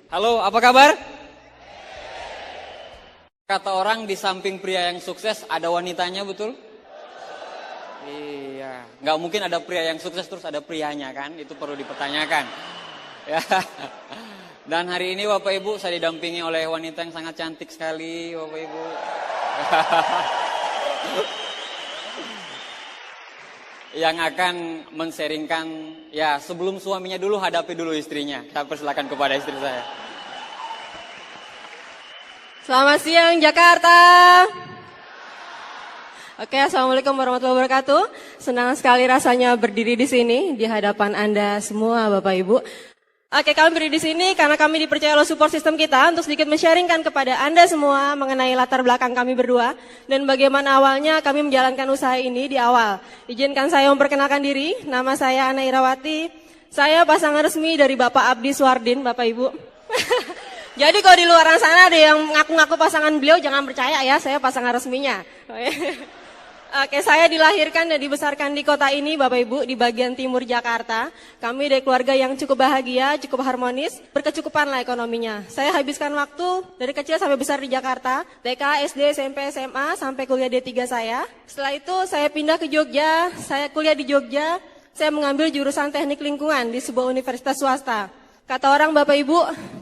Halo, apa kabar? Kata orang di samping pria yang sukses ada wanitanya, betul? Iya, nggak mungkin ada pria yang sukses terus ada prianya kan? Itu perlu dipertanyakan. Ya. Dan hari ini Bapak Ibu saya didampingi oleh wanita yang sangat cantik sekali, Bapak Ibu. Yang akan men-sharingkan, ya sebelum suaminya dulu hadapi dulu istrinya. Saya persilakan kepada istri saya. Selamat siang Jakarta. Oke, assalamualaikum warahmatullahi wabarakatuh. Senang sekali rasanya berdiri di sini di hadapan Anda semua, Bapak Ibu. Oke, kami berdiri di sini karena kami dipercaya oleh support system kita untuk sedikit men-sharingkan kepada Anda semua mengenai latar belakang kami berdua dan bagaimana awalnya kami menjalankan usaha ini di awal. Izinkan saya memperkenalkan diri. Nama saya Ana Irawati. Saya pasangan resmi dari Bapak Abdi Suardin, Bapak Ibu. Jadi kalau di luar sana ada yang ngaku-ngaku pasangan beliau, jangan percaya ya, saya pasangan resminya. Oke, saya dilahirkan dan dibesarkan di kota ini, Bapak Ibu, di bagian timur Jakarta. Kami dari keluarga yang cukup bahagia, cukup harmonis, berkecukupan lah ekonominya. Saya habiskan waktu dari kecil sampai besar di Jakarta, TK, SD, SMP, SMA, sampai kuliah D3 saya. Setelah itu saya pindah ke Jogja, saya kuliah di Jogja, saya mengambil jurusan teknik lingkungan di sebuah universitas swasta. Kata orang Bapak Ibu,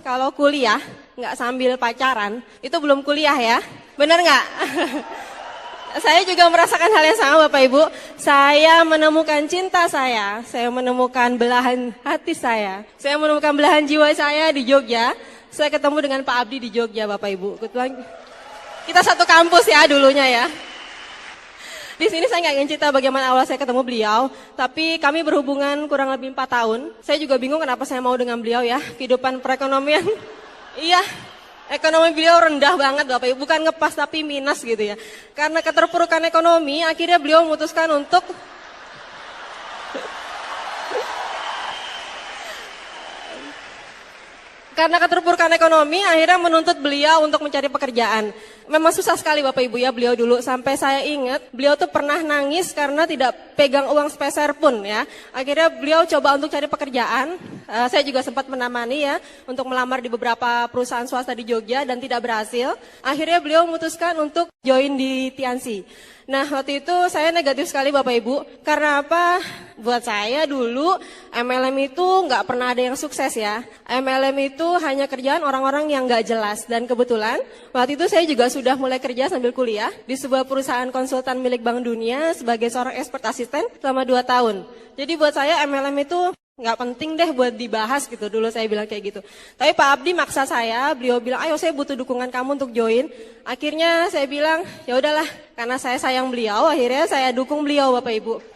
kalau kuliah nggak sambil pacaran, itu belum kuliah ya. Benar nggak? Saya juga merasakan hal yang sama Bapak Ibu. Saya menemukan cinta saya menemukan belahan hati saya menemukan belahan jiwa saya di Jogja. Saya ketemu dengan Pak Abdi di Jogja Bapak Ibu. Kebetulan kita satu kampus ya dulunya ya. Di sini saya nggak ingin cerita bagaimana awal saya ketemu beliau, tapi kami berhubungan kurang lebih 4 tahun. Saya juga bingung kenapa saya mau dengan beliau ya, kehidupan perekonomian. Iya, ekonomi beliau rendah banget Bapak Ibu, bukan ngepas tapi minus gitu ya. Karena keterpurukan ekonomi, akhirnya beliau memutuskan untuk karena keterpurukan ekonomi, akhirnya menuntut beliau untuk mencari pekerjaan. Memang susah sekali Bapak Ibu ya beliau dulu. Sampai saya ingat, beliau tuh pernah nangis karena tidak pegang uang sepeser pun ya. Akhirnya beliau coba untuk cari pekerjaan. Saya juga sempat menemani ya, untuk melamar di beberapa perusahaan swasta di Jogja dan tidak berhasil. Akhirnya beliau memutuskan untuk join di Tiansi. Nah waktu itu saya negatif sekali Bapak Ibu. Karena apa? Buat saya dulu MLM itu nggak pernah ada yang sukses ya. MLM itu hanya kerjaan orang-orang yang nggak jelas. Dan kebetulan waktu itu saya juga sudah mulai kerja sambil kuliah di sebuah perusahaan konsultan milik Bank Dunia sebagai seorang expert asisten selama 2 tahun. Jadi buat saya MLM itu nggak penting deh buat dibahas gitu, dulu saya bilang kayak gitu. Tapi Pak Abdi maksa saya, beliau bilang ayo saya butuh dukungan kamu untuk join. Akhirnya saya bilang ya udahlah, karena saya sayang beliau, akhirnya saya dukung beliau Bapak Ibu.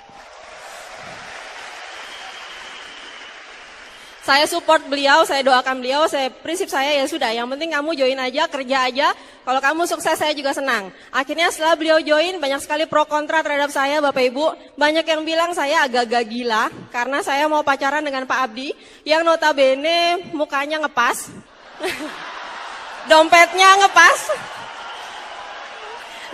Saya support beliau, saya doakan beliau, prinsip saya ya sudah, yang penting kamu join aja, kerja aja. Kalau kamu sukses saya juga senang. Akhirnya setelah beliau join, banyak sekali pro kontra terhadap saya Bapak Ibu. Banyak yang bilang saya agak-agak gila, karena saya mau pacaran dengan Pak Abdi, yang notabene mukanya ngepas, dompetnya ngepas,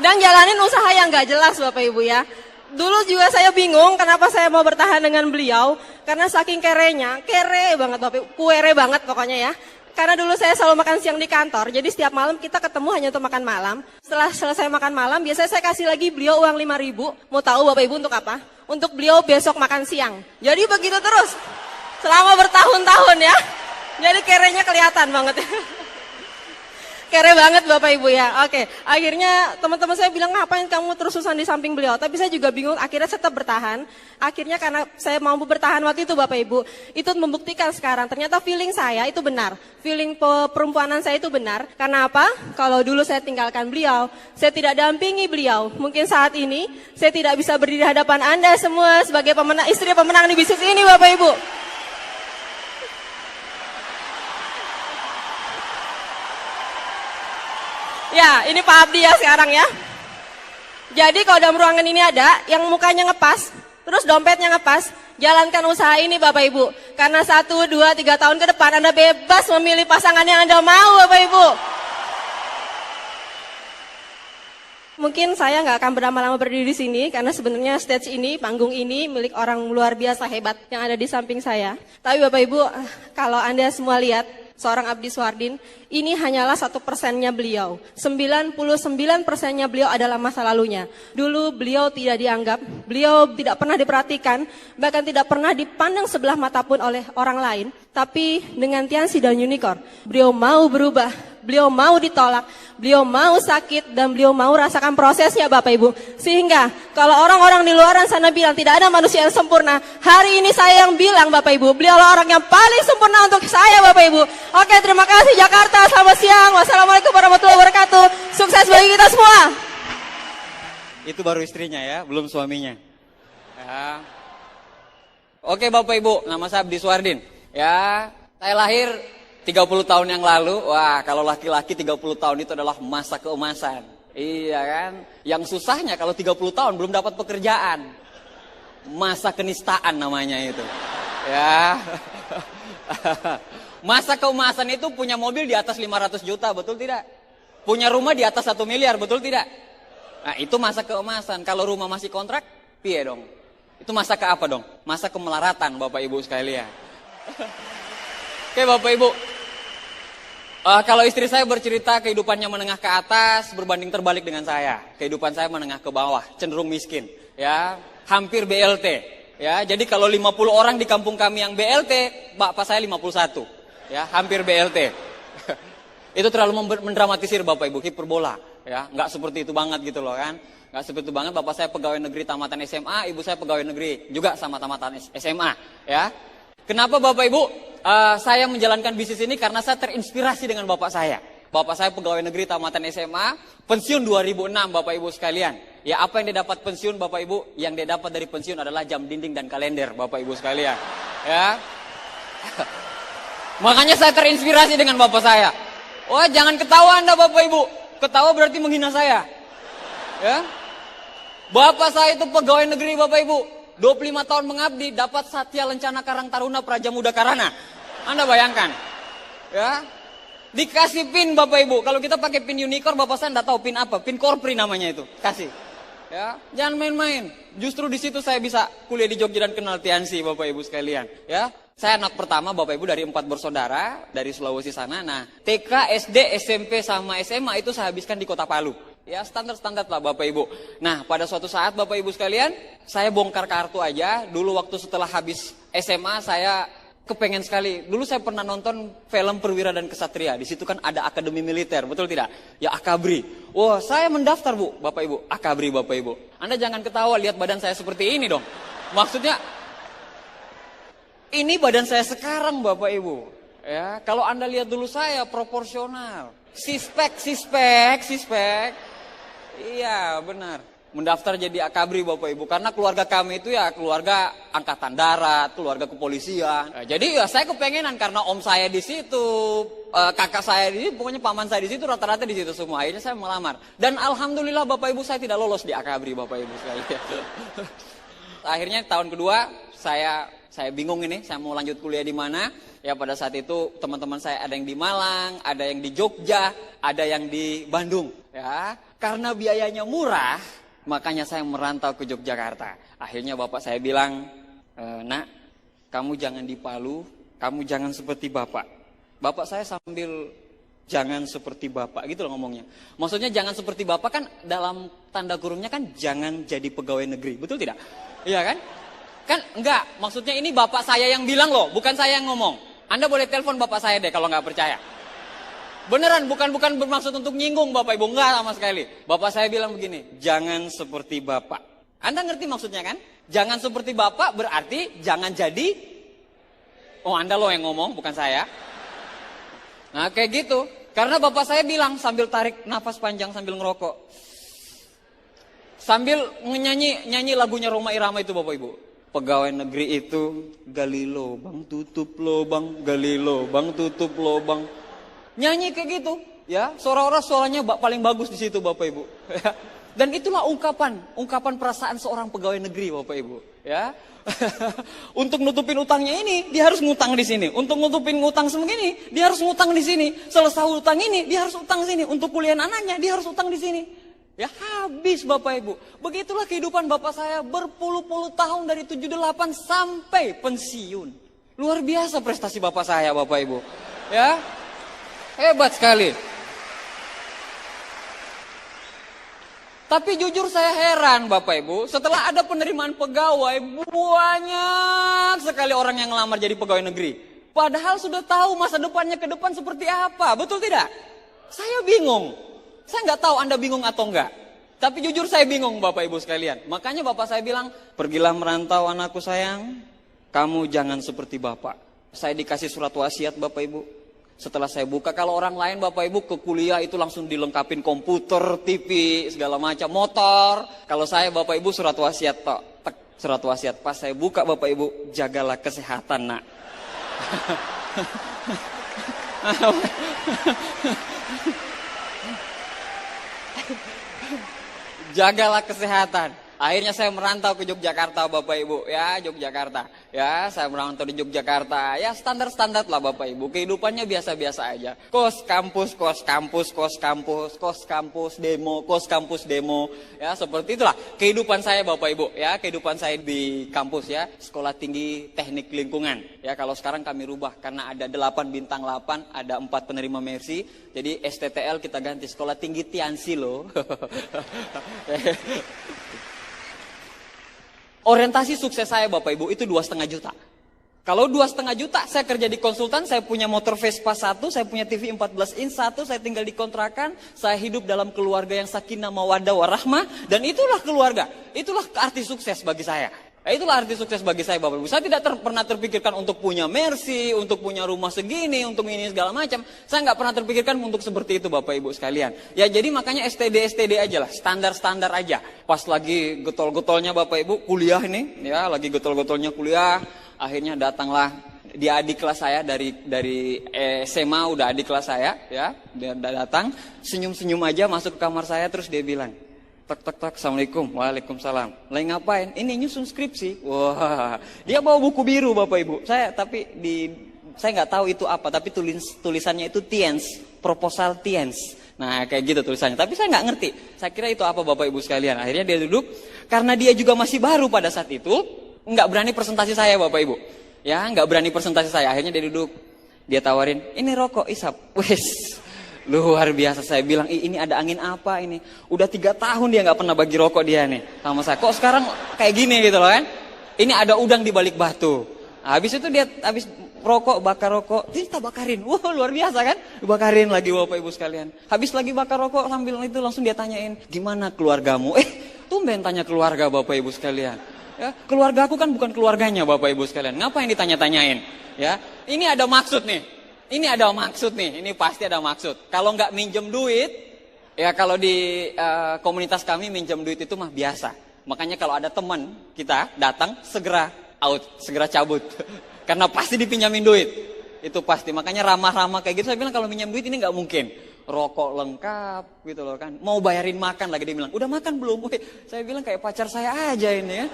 dan jalanin usaha yang gak jelas Bapak Ibu ya. Dulu juga saya bingung kenapa saya mau bertahan dengan beliau. Karena saking kerenya, kere banget Bapak Ibu, kuere banget pokoknya ya. Karena dulu saya selalu makan siang di kantor, jadi setiap malam kita ketemu hanya untuk makan malam. Setelah selesai makan malam, biasanya saya kasih lagi beliau uang 5.000. Mau tahu Bapak Ibu untuk apa? Untuk beliau besok makan siang. Jadi begitu terus, selama bertahun-tahun ya. Jadi kerenya kelihatan banget ya. Kere banget Bapak Ibu ya. Oke, akhirnya teman-teman saya bilang ngapain kamu terus-terusan di samping beliau. Tapi saya juga bingung, akhirnya saya tetap bertahan. Akhirnya karena saya mampu bertahan waktu itu Bapak Ibu, itu membuktikan sekarang ternyata feeling saya itu benar. Feeling perempuanan saya itu benar. Karena apa? Kalau dulu saya tinggalkan beliau, saya tidak dampingi beliau. Mungkin saat ini saya tidak bisa berdiri di hadapan Anda semua sebagai pemenang, istri pemenang di bisnis ini Bapak Ibu. Ya, ini Pak Abdi ya sekarang ya. Jadi kalau dalam ruangan ini ada yang mukanya ngepas, terus dompetnya ngepas, jalankan usaha ini Bapak Ibu. Karena 1, 2, 3 tahun ke depan Anda bebas memilih pasangan yang Anda mau Bapak Ibu. Mungkin saya nggak akan berlama-lama berdiri di sini karena sebenarnya stage ini, panggung ini milik orang luar biasa hebat yang ada di samping saya. Tapi Bapak Ibu, kalau Anda semua lihat, seorang Abdi Suardin, ini hanyalah 1%-nya beliau. 99%-nya beliau adalah masa lalunya. Dulu beliau tidak dianggap, beliau tidak pernah diperhatikan, bahkan tidak pernah dipandang sebelah mata pun oleh orang lain. Tapi dengan Tiansi dan Unicorn, beliau mau berubah, beliau mau ditolak, beliau mau sakit, dan beliau mau rasakan prosesnya Bapak Ibu. Sehingga kalau orang-orang di luaran sana bilang tidak ada manusia yang sempurna, hari ini saya yang bilang Bapak Ibu, beliau orang yang paling sempurna untuk saya Bapak Ibu. Oke, terima kasih Jakarta, selamat siang, wassalamualaikum warahmatullahi wabarakatuh, sukses bagi kita semua. Itu baru istrinya ya, belum suaminya. Ya. Oke Bapak Ibu, nama saya Abdi Suardin. Ya, saya lahir 30 tahun yang lalu. Wah, kalau laki-laki 30 tahun itu adalah masa keemasan. Iya kan? Yang susahnya kalau 30 tahun belum dapat pekerjaan. Masa kenistaan namanya itu. Ya. Masa keemasan itu punya mobil di atas 500 juta, betul tidak? Punya rumah di atas 1 miliar, betul tidak? Nah, itu masa keemasan. Kalau rumah masih kontrak, piye dong? Itu masa ke apa dong? Masa kemelaratan Bapak Ibu sekalian. Oke Bapak Ibu, kalau istri saya bercerita kehidupannya menengah ke atas berbanding terbalik dengan saya. Kehidupan saya menengah ke bawah, cenderung miskin, ya, hampir BLT, ya. Jadi kalau 50 orang di kampung kami yang BLT, bapak saya 51, ya, hampir BLT. Itu terlalu mendramatisir Bapak Ibu, hiperbola, ya, nggak seperti itu banget gitu loh kan. Nggak seperti itu banget. Bapak saya pegawai negeri tamatan SMA, ibu saya pegawai negeri juga sama tamatan SMA, ya. Kenapa Bapak Ibu saya menjalankan bisnis ini? Karena saya terinspirasi dengan bapak saya. Bapak saya pegawai negeri tamatan SMA, pensiun 2006 Bapak Ibu sekalian. Ya, apa yang dia dapat pensiun Bapak Ibu? Yang dia dapat dari pensiun adalah jam dinding dan kalender Bapak Ibu sekalian. Ya. Makanya saya terinspirasi dengan bapak saya. Wah, jangan ketawa Anda Bapak Ibu. Ketawa berarti menghina saya. Ya. Bapak saya itu pegawai negeri Bapak Ibu. 25 tahun mengabdi, dapat Satya Lencana Karang Taruna Praja Muda Karana. Anda bayangkan. Ya. Dikasih pin Bapak Ibu. Kalau kita pakai pin Unicorn, Bapak saya enggak tahu pin apa. Pin Korpri namanya itu. Kasih. Ya, jangan main-main. Justru di situ saya bisa kuliah di Jogja dan kenal Tiansi Bapak Ibu sekalian. Ya. Saya anak pertama Bapak Ibu dari 4 bersaudara dari Sulawesi sana. Nah, TK, SD, SMP sama SMA itu saya habiskan di Kota Palu. Ya, standar-standar lah Bapak Ibu. Nah, pada suatu saat Bapak Ibu sekalian, saya bongkar kartu aja. Dulu waktu setelah habis SMA saya kepengen sekali. Dulu saya pernah nonton film Perwira dan Kesatria. Di situ kan ada akademi militer, betul tidak? Ya, Akabri. Wah, saya mendaftar Bu, Bapak Ibu. Akabri Bapak Ibu. Anda jangan ketawa lihat badan saya seperti ini dong. Maksudnya ini badan saya sekarang Bapak Ibu. Ya, kalau Anda lihat dulu saya proporsional. Sispek. Iya, benar. Mendaftar jadi Akabri Bapak Ibu. Karena keluarga kami itu ya keluarga angkatan darat, keluarga kepolisian. Nah, jadi ya saya kepengenan karena om saya di situ, kakak saya di situ, pokoknya paman saya di situ, rata-rata di situ semua. Akhirnya saya melamar. Dan alhamdulillah Bapak Ibu saya tidak lolos di Akabri Bapak Ibu sekalian. Akhirnya tahun kedua saya bingung ini, saya mau lanjut kuliah di mana. Ya pada saat itu teman-teman saya ada yang di Malang, ada yang di Jogja, ada yang di Bandung. Ya, karena biayanya murah, makanya saya merantau ke Yogyakarta. Akhirnya bapak saya bilang, nak, kamu jangan di Palu, kamu jangan seperti bapak. Bapak saya sambil jangan seperti bapak gitu loh ngomongnya. Maksudnya jangan seperti bapak kan dalam tanda kurungnya kan jangan jadi pegawai negeri, betul tidak? Iya kan? Kan enggak, maksudnya ini bapak saya yang bilang loh, bukan saya yang ngomong. Anda boleh telepon bapak saya deh kalau nggak percaya. Beneran, bukan bermaksud untuk nyinggung Bapak Ibu, enggak sama sekali. Bapak saya bilang begini, jangan seperti Bapak. Anda ngerti maksudnya kan? Jangan seperti Bapak berarti jangan jadi, oh Anda loh yang ngomong, bukan saya. Nah kayak gitu, karena Bapak saya bilang sambil tarik nafas panjang sambil ngerokok. Sambil nyanyi lagunya Rhoma Irama itu Bapak Ibu. Pegawai negeri itu gali lubang, tutup lubang, gali lubang, tutup lubang. Nyanyi kayak gitu, ya. Suaranya paling bagus di situ Bapak Ibu. Dan itulah ungkapan perasaan seorang pegawai negeri Bapak Ibu, ya. Untuk nutupin utangnya ini, dia harus ngutang di sini. Untuk nutupin ngutang segini, dia harus ngutang di sini. Selesai utang ini, dia harus utang di sini. Untuk kuliah anaknya, dia harus utang di sini. Ya habis Bapak Ibu. Begitulah kehidupan Bapak saya berpuluh-puluh tahun dari 78 sampai pensiun. Luar biasa prestasi Bapak saya Bapak Ibu. Ya, hebat sekali. Tapi jujur saya heran Bapak Ibu, setelah ada penerimaan pegawai, banyak sekali orang yang ngelamar jadi pegawai negeri. Padahal sudah tahu masa depannya ke depan seperti apa, betul tidak? Saya bingung. Saya nggak tahu Anda bingung atau enggak. Tapi jujur saya bingung Bapak Ibu sekalian. Makanya Bapak saya bilang, pergilah merantau anakku sayang, kamu jangan seperti Bapak. Saya dikasih surat wasiat Bapak Ibu. Setelah saya buka, kalau orang lain Bapak Ibu ke kuliah itu langsung dilengkapin komputer, TV, segala macam, motor. Kalau saya Bapak Ibu surat wasiat tok, tek, surat wasiat. Pas saya buka Bapak Ibu, jagalah kesehatan nak. Jagalah kesehatan. Akhirnya saya merantau ke Yogyakarta Bapak Ibu, ya Yogyakarta. Ya, saya merantau di Yogyakarta. Ya standar-standar lah Bapak Ibu. Kehidupannya biasa-biasa aja. Kos kampus, kos kampus, kos kampus, kos kampus demo, kos kampus demo. Ya, seperti itulah kehidupan saya Bapak Ibu, ya, kehidupan saya di kampus ya, Sekolah Tinggi Teknik Lingkungan. Ya, kalau sekarang kami rubah karena ada 8 bintang 8, ada 4 penerima Mercy. Jadi STTL kita ganti Sekolah Tinggi Tiansi loh. Orientasi sukses saya Bapak Ibu itu 2,5 juta. Kalau 2,5 juta saya kerja di konsultan, saya punya motor Vespa 1, saya punya TV 14 inch 1, saya tinggal di kontrakan, saya hidup dalam keluarga yang sakinah mawaddah warahmah, dan itulah keluarga, itulah arti sukses bagi saya. Itulah arti sukses bagi saya Bapak Ibu. Saya tidak pernah terpikirkan untuk punya Mercy, untuk punya rumah segini, untuk ini segala macam. Saya nggak pernah terpikirkan untuk seperti itu Bapak Ibu sekalian. Ya jadi makanya STD aja lah, standar SMA Pas lagi getol-getolnya Bapak Ibu kuliah nih, ya lagi getol-getolnya kuliah, akhirnya datanglah dia adik kelas saya dari SMA udah adik kelas saya, ya dia datang, senyum-senyum aja masuk ke kamar saya terus dia bilang, tak, assalamualaikum, waalaikumsalam. Lagi ngapain? Ini nyusun skripsi. Wah, dia bawa buku biru Bapak Ibu. Saya nggak tahu itu apa, tapi tulisannya itu TIENS, proposal TIENS. Nah kayak gitu tulisannya. Tapi saya nggak ngerti. Saya kira itu apa Bapak Ibu sekalian. Akhirnya dia duduk, karena dia juga masih baru pada saat itu, nggak berani presentasi saya Bapak Ibu. Ya, nggak berani presentasi saya. Akhirnya dia duduk, dia tawarin, ini rokok isap. Wes. Luar biasa, saya bilang, ini ada angin apa ini? Udah 3 tahun dia nggak pernah bagi rokok dia nih sama saya. Kok sekarang kayak gini gitu loh kan? Ini ada udang di balik batu. Habis itu dia habis bakar rokok, kita bakarin. Wah luar biasa kan? Bakarin lagi Bapak Ibu sekalian. Habis lagi bakar rokok sambil itu langsung dia tanyain, gimana keluargamu? Tumben tanya keluarga Bapak Ibu sekalian. Ya, keluarga aku kan bukan keluarganya Bapak Ibu sekalian. Ngapain ditanya-tanyain? Ya, ini ada maksud nih. Ini ada maksud nih, ini pasti ada maksud. Kalau nggak minjem duit, ya kalau di komunitas kami minjem duit itu mah biasa. Makanya kalau ada teman kita datang, segera out, segera cabut. Karena pasti dipinjamin duit, itu pasti. Makanya ramah-ramah kayak gitu, saya bilang kalau minjem duit ini nggak mungkin. Rokok lengkap gitu loh kan. Mau bayarin makan lagi, dia bilang, udah makan belum? Saya bilang kayak pacar saya aja ini ya.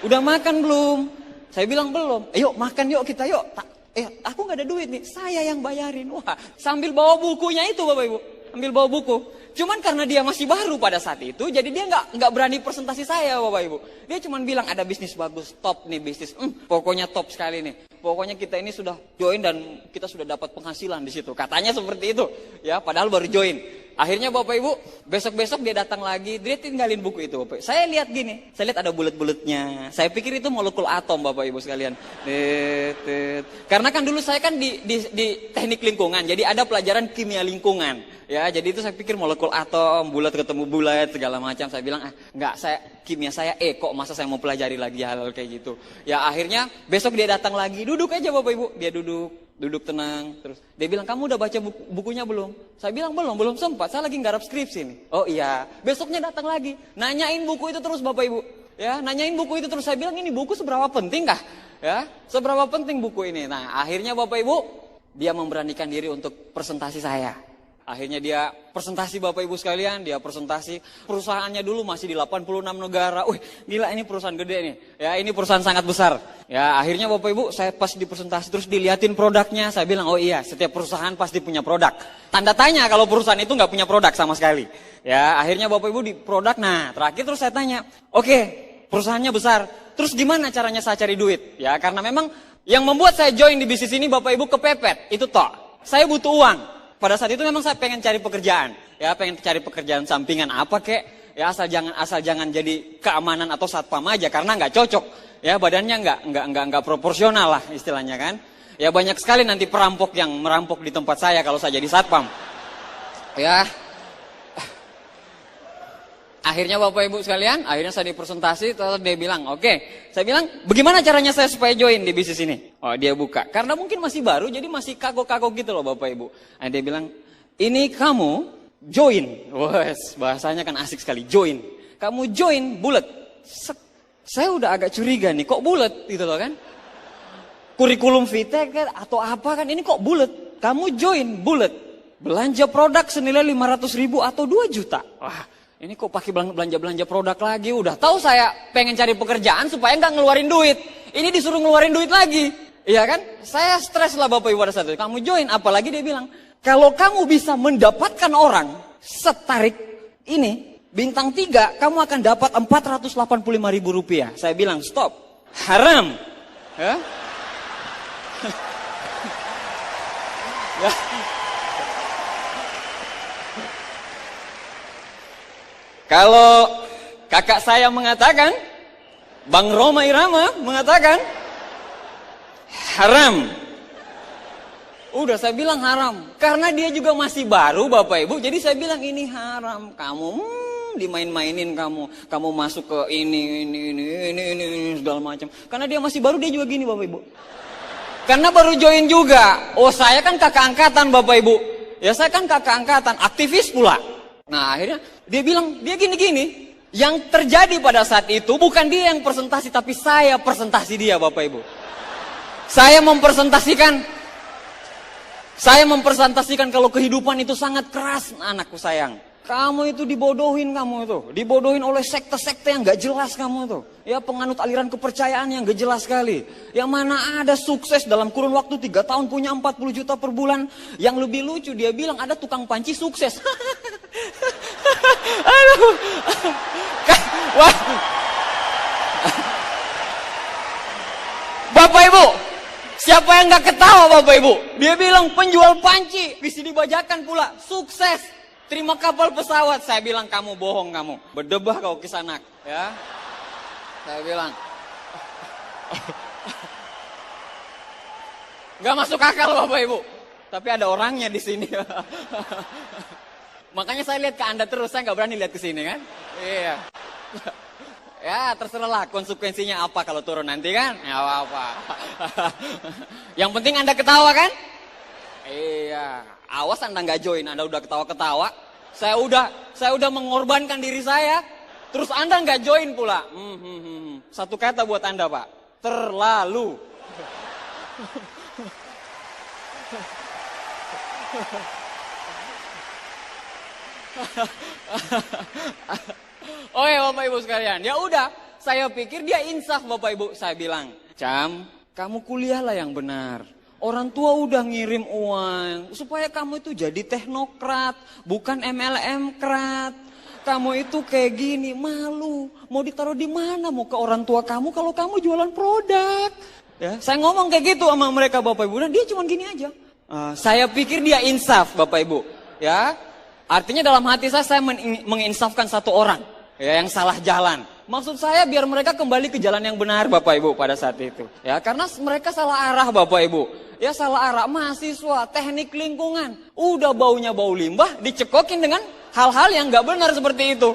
Udah makan belum? Saya bilang belum. Yuk makan yuk kita yuk. Aku nggak ada duit nih, saya yang bayarin. Wah, sambil bawa bukunya itu Bapak Ibu, sambil bawa buku. Cuman karena dia masih baru pada saat itu, jadi dia nggak berani presentasi saya Bapak Ibu. Dia cuman bilang ada bisnis bagus, top nih bisnis, pokoknya top sekali nih. Pokoknya kita ini sudah join dan kita sudah dapat penghasilan di situ. Katanya seperti itu, ya. Padahal baru join. Akhirnya Bapak Ibu, besok-besok dia datang lagi, dia tinggalin buku itu Bapak. Saya lihat gini, saya lihat ada bulet-buletnya. Saya pikir itu molekul atom Bapak Ibu sekalian. Karena kan dulu saya kan di teknik lingkungan, jadi ada pelajaran kimia lingkungan. Ya, jadi itu saya pikir molekul atom, bulat ketemu bulat, segala macam. Saya bilang, enggak, kimia saya kok masa saya mau pelajari lagi hal-hal kayak gitu. Ya akhirnya besok dia datang lagi, duduk aja Bapak Ibu. Dia duduk tenang, terus dia bilang, kamu udah baca bukunya belum? Saya bilang belum sempat, saya lagi nggarap skripsi nih. Oh iya, besoknya datang lagi, nanyain buku itu terus Bapak Ibu. Ya, nanyain buku itu terus. Saya bilang, ini buku seberapa penting kah? Ya, seberapa penting buku ini? Nah, akhirnya Bapak Ibu, dia memberanikan diri untuk presentasi saya. Akhirnya dia presentasi Bapak Ibu sekalian, dia presentasi. Perusahaannya dulu masih di 86 negara. Wih, gila ini perusahaan gede nih. Ya, ini perusahaan sangat besar. Ya, akhirnya Bapak Ibu, saya pas di presentasi terus diliatin produknya. Saya bilang, oh iya, setiap perusahaan pasti punya produk. Tanda tanya kalau perusahaan itu nggak punya produk sama sekali. Ya, akhirnya Bapak Ibu di produk. Nah, terakhir terus saya tanya, oke, perusahaannya besar. Terus gimana caranya saya cari duit? Ya, karena memang yang membuat saya join di bisnis ini Bapak Ibu kepepet. Itu toh. saya butuh uang. Pada saat itu memang saya pengen cari pekerjaan. Ya, pengen cari pekerjaan sampingan apa kek. Ya, asal jangan jadi keamanan atau satpam aja karena nggak cocok. Ya, badannya nggak proporsional lah istilahnya kan. Ya, banyak sekali nanti perampok yang merampok di tempat saya kalau saya jadi satpam. Ya. Akhirnya Bapak Ibu sekalian, akhirnya saya dipresentasi, terus dia bilang, oke. Saya bilang, bagaimana caranya saya supaya join di bisnis ini? Oh, dia buka. Karena mungkin masih baru, jadi masih kagok-kagok gitu loh Bapak Ibu. Nah, dia bilang, ini kamu join. Wes, bahasanya kan asik sekali, join. Kamu join bulat. Saya udah agak curiga nih, kok bulat gitu loh kan? Kurikulum vitae kan, atau apa kan, ini kok bulat? Kamu join bulat. Belanja produk senilai 500.000 atau 2 juta. Wah. Ini kok pakai belanja produk lagi? Udah tahu saya pengen cari pekerjaan supaya nggak ngeluarin duit. Ini disuruh ngeluarin duit lagi. Iya kan? Saya stres lah Bapak Ibu pada saat itu. Kamu join, apalagi dia bilang, kalau kamu bisa mendapatkan orang setarik ini, bintang 3, kamu akan dapat 485.000 rupiah. Saya bilang, stop. Haram. Ya? Ya. Kalau kakak saya mengatakan, Bang Roma Irama mengatakan, haram. Udah saya bilang haram. Karena dia juga masih baru Bapak Ibu, jadi saya bilang ini haram. Kamu dimain-mainin kamu. Kamu masuk ke ini segala macam. Karena dia masih baru, dia juga gini Bapak Ibu. Karena baru join juga. Oh, saya kan kakak angkatan Bapak Ibu. Ya saya kan kakak angkatan, aktivis pula. Nah akhirnya dia bilang, dia gini-gini. Yang terjadi pada saat itu bukan dia yang presentasi, tapi saya presentasi dia Bapak Ibu. Saya mempresentasikan kalau kehidupan itu sangat keras, anakku sayang. Kamu itu dibodohin dibodohin oleh sekte-sekte yang gak jelas kamu itu. Ya, penganut aliran kepercayaan yang gak jelas sekali. Yang mana ada sukses dalam kurun waktu 3 tahun punya 40 juta per bulan. Yang lebih lucu dia bilang ada tukang panci sukses. Aduh. Wah. Bapak Ibu, siapa yang gak ketawa Bapak Ibu? Dia bilang penjual panci, bisa dibajakan pula, sukses. Terima kapal pesawat. Saya bilang kamu bohong kamu. Berdebah kau kisanak. Ya. Saya bilang. Gak masuk akal Bapak Ibu. Tapi ada orangnya di sini. Makanya saya lihat ke Anda terus. Saya gak berani lihat ke sini kan. Iya. Ya terserah lah konsekuensinya apa kalau turun nanti kan. Ya apa-apa. Yang penting Anda ketawa kan. Iya. Awas Anda nggak join, Anda udah ketawa-ketawa. Saya udah mengorbankan diri saya. Terus Anda nggak join pula. Satu kata buat Anda Pak, terlalu. Oh ya Bapak Ibu sekalian, ya udah. Saya pikir dia insaf Bapak Ibu. Saya bilang, Cam, kamu kuliahlah yang benar. Orang tua udah ngirim uang supaya kamu itu jadi teknokrat, bukan MLM krat. Kamu itu kayak gini, malu. Mau ditaruh di mana? Mau ke orang tua kamu kalau kamu jualan produk. Ya, saya ngomong kayak gitu sama mereka Bapak Ibu, dan dia cuma gini aja. Saya pikir dia insaf Bapak Ibu. Ya, artinya dalam hati saya menginsafkan satu orang ya, yang salah jalan. Maksud saya biar mereka kembali ke jalan yang benar Bapak Ibu pada saat itu. Ya, karena mereka salah arah Bapak Ibu. Ya salah arah, mahasiswa, teknik lingkungan. Udah baunya bau limbah, dicekokin dengan hal-hal yang gak benar seperti itu.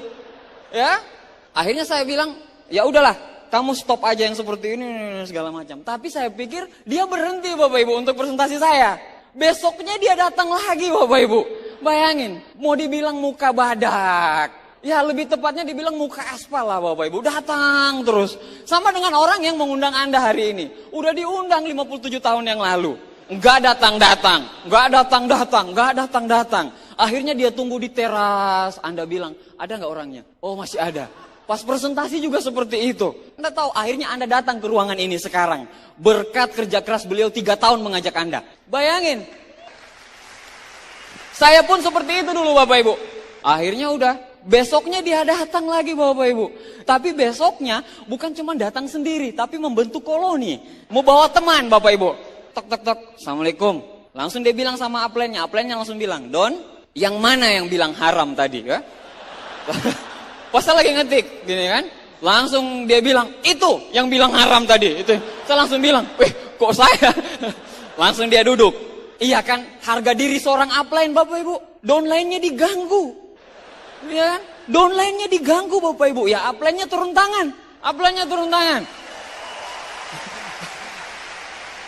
Ya, akhirnya saya bilang, ya udahlah, kamu stop aja yang seperti ini segala macam. Tapi saya pikir dia berhenti Bapak Ibu untuk presentasi saya. Besoknya dia datang lagi Bapak Ibu. Bayangin, mau dibilang muka badak. Ya lebih tepatnya dibilang muka aspal lah Bapak Ibu. Datang terus. Sama dengan orang yang mengundang Anda hari ini. Udah diundang 57 tahun yang lalu. Nggak datang-datang. Akhirnya dia tunggu di teras. Anda bilang, ada nggak orangnya? Oh masih ada. Pas presentasi juga seperti itu. Anda tahu akhirnya Anda datang ke ruangan ini sekarang. Berkat kerja keras beliau 3 tahun mengajak Anda. Bayangin. Saya pun seperti itu dulu Bapak Ibu. Akhirnya udah. Besoknya dia datang lagi Bapak Ibu. Tapi besoknya bukan cuma datang sendiri, tapi membentuk koloni. Mau bawa teman Bapak Ibu. Tok tok tok. Assalamualaikum. Langsung dia bilang sama upline-nya langsung bilang, Don, yang mana yang bilang haram tadi? Ya? Pas saya lagi ngetik, gini kan, langsung dia bilang, itu yang bilang haram tadi. Itu, saya langsung bilang, kok saya? Langsung dia duduk. Iya kan, harga diri seorang upline Bapak Ibu, downline-nya diganggu. Iya kan, downline-nya diganggu Bapak Ibu, ya upline-nya turun tangan.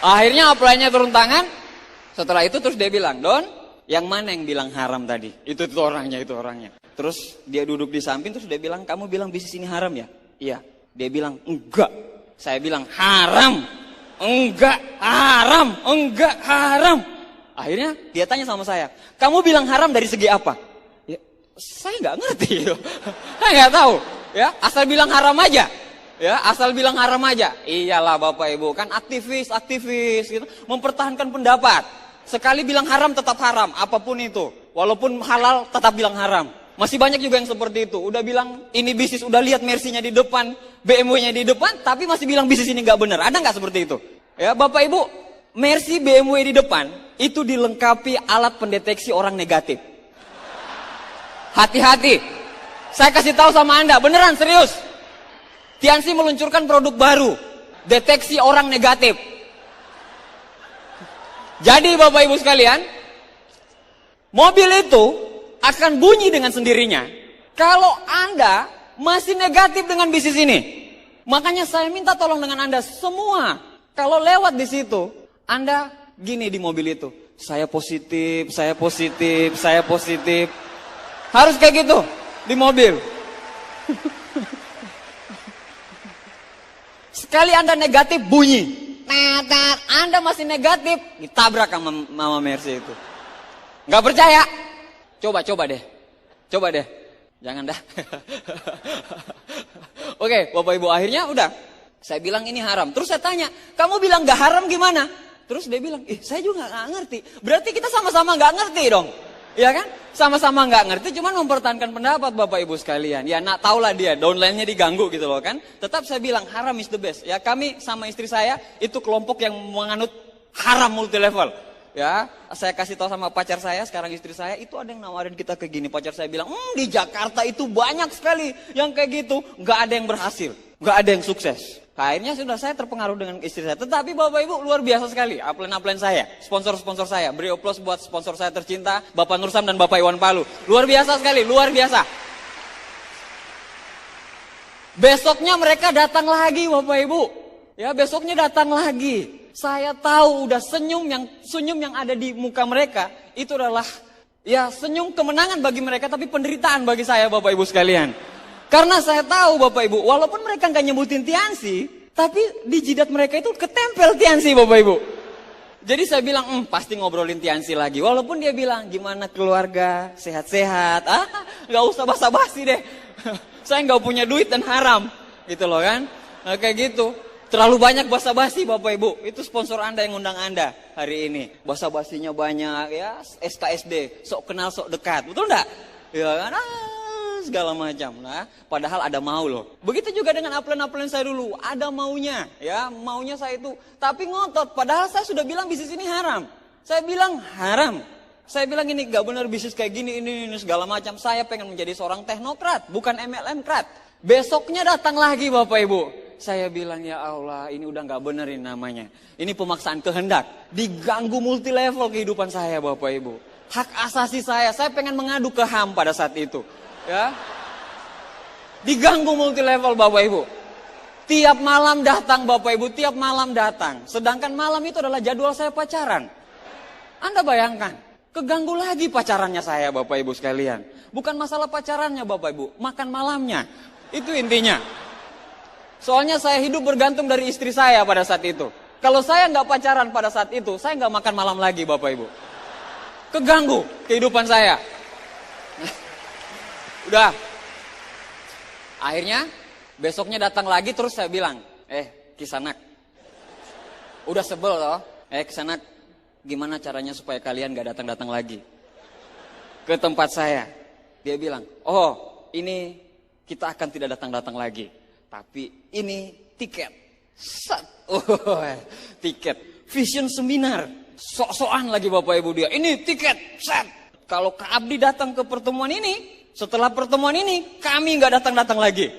Akhirnya upline-nya turun tangan. Setelah itu terus dia bilang, Don, yang mana yang bilang haram tadi? Itu orangnya. Terus dia duduk di samping, terus dia bilang, kamu bilang bisnis ini haram ya? Iya. Dia bilang, enggak. Saya bilang, haram. Enggak haram. Akhirnya dia tanya sama saya, kamu bilang haram dari segi apa? Ya, saya nggak ngerti. Saya nggak tahu. Ya, asal bilang haram aja. Iyalah Bapak Ibu, kan aktivis gitu, mempertahankan pendapat. Sekali bilang haram tetap haram, apapun itu. Walaupun halal tetap bilang haram. Masih banyak juga yang seperti itu. Udah bilang ini bisnis, udah lihat Mercy-nya di depan, BMW-nya di depan, tapi masih bilang bisnis ini nggak benar. Ada nggak seperti itu? Ya Bapak Ibu, Mercy BMW di depan itu dilengkapi alat pendeteksi orang negatif. Hati-hati. Saya kasih tahu sama Anda, beneran serius. Tiansi meluncurkan produk baru, deteksi orang negatif. Jadi Bapak Ibu sekalian, mobil itu akan bunyi dengan sendirinya kalau Anda masih negatif dengan bisnis ini. Makanya saya minta tolong dengan Anda semua, kalau lewat di situ, Anda gini di mobil itu, saya positif. Harus kayak gitu di mobil. Sekali Anda negatif bunyi. Anda masih negatif, ditabrak sama Mama Mercy itu. Nggak percaya? Coba deh. Jangan dah. Oke, Bapak Ibu, akhirnya udah. Saya bilang ini haram. Terus saya tanya, kamu bilang nggak haram gimana? Terus dia bilang, saya juga nggak ngerti. Berarti kita sama-sama nggak ngerti dong. Ya kan? Sama-sama nggak ngerti, cuman mempertahankan pendapat Bapak Ibu sekalian. Ya nak tahulah dia, downline-nya diganggu gitu loh kan. Tetap saya bilang haram is the best. Ya kami sama istri saya itu kelompok yang menganut haram multi level. Ya, saya kasih tahu sama pacar saya, sekarang istri saya, itu ada yang nawarin kita kayak gini. Pacar saya bilang, di Jakarta itu banyak sekali yang kayak gitu. Nggak ada yang berhasil, nggak ada yang sukses. Akhirnya sudah saya terpengaruh dengan istri saya. Tetapi Bapak Ibu luar biasa sekali, upline saya, sponsor-sponsor saya. Beri aplaus buat sponsor saya tercinta, Bapak Nursam dan Bapak Iwan Palu. Luar biasa sekali, luar biasa. Besoknya mereka datang lagi Bapak Ibu. Ya, besoknya datang lagi. Saya tahu udah senyum yang ada di muka mereka itu adalah ya senyum kemenangan bagi mereka, tapi penderitaan bagi saya Bapak Ibu sekalian. Karena saya tahu Bapak Ibu, walaupun mereka nggak nyebutin Tiansi, tapi di jidat mereka itu ketempel Tiansi Bapak Ibu. Jadi saya bilang, pasti ngobrolin Tiansi lagi. Walaupun dia bilang, gimana keluarga, sehat-sehat, nggak usah basa-basi deh. Saya nggak punya duit dan haram, gitu loh kan. Nah, kayak gitu. Terlalu banyak basa-basi Bapak Ibu. Itu sponsor Anda yang undang Anda hari ini. Basa-basinya banyak ya, SKSD, sok kenal sok dekat. Betul enggak? Ya kan? Segala macam. Nah, padahal ada mau loh. Begitu juga dengan upline saya dulu, ada maunya, ya, maunya saya itu. Tapi ngotot, padahal saya sudah bilang bisnis ini haram. Saya bilang haram. Saya bilang ini gak benar bisnis kayak gini, ini segala macam. Saya pengen menjadi seorang teknokrat, bukan MLM-krat. Besoknya datang lagi Bapak Ibu. Saya bilang ya Allah, ini udah gak bener ini namanya. Ini pemaksaan kehendak. Diganggu multi level kehidupan saya Bapak Ibu. Hak asasi saya pengen mengadu ke HAM pada saat itu. Ya, diganggu multi level Bapak Ibu. Tiap malam datang Bapak Ibu, tiap malam datang. Sedangkan malam itu adalah jadwal saya pacaran. Anda bayangkan, keganggu lagi pacarannya saya Bapak Ibu sekalian. Bukan masalah pacarannya Bapak Ibu, makan malamnya. Itu intinya. Soalnya saya hidup bergantung dari istri saya pada saat itu. Kalau saya nggak pacaran pada saat itu, saya nggak makan malam lagi Bapak Ibu. Keganggu kehidupan saya. Udah. Akhirnya besoknya datang lagi terus saya bilang, Kisanak. Udah sebel loh. Kisanak, gimana caranya supaya kalian gak datang-datang lagi ke tempat saya? Dia bilang, ini kita akan tidak datang-datang lagi. Tapi ini tiket. Tiket. Vision seminar. Sok-sokan lagi Bapak Ibu dia. Ini tiket, set. Kalau Kak Abdi datang ke pertemuan ini, setelah pertemuan ini, kami nggak datang-datang lagi.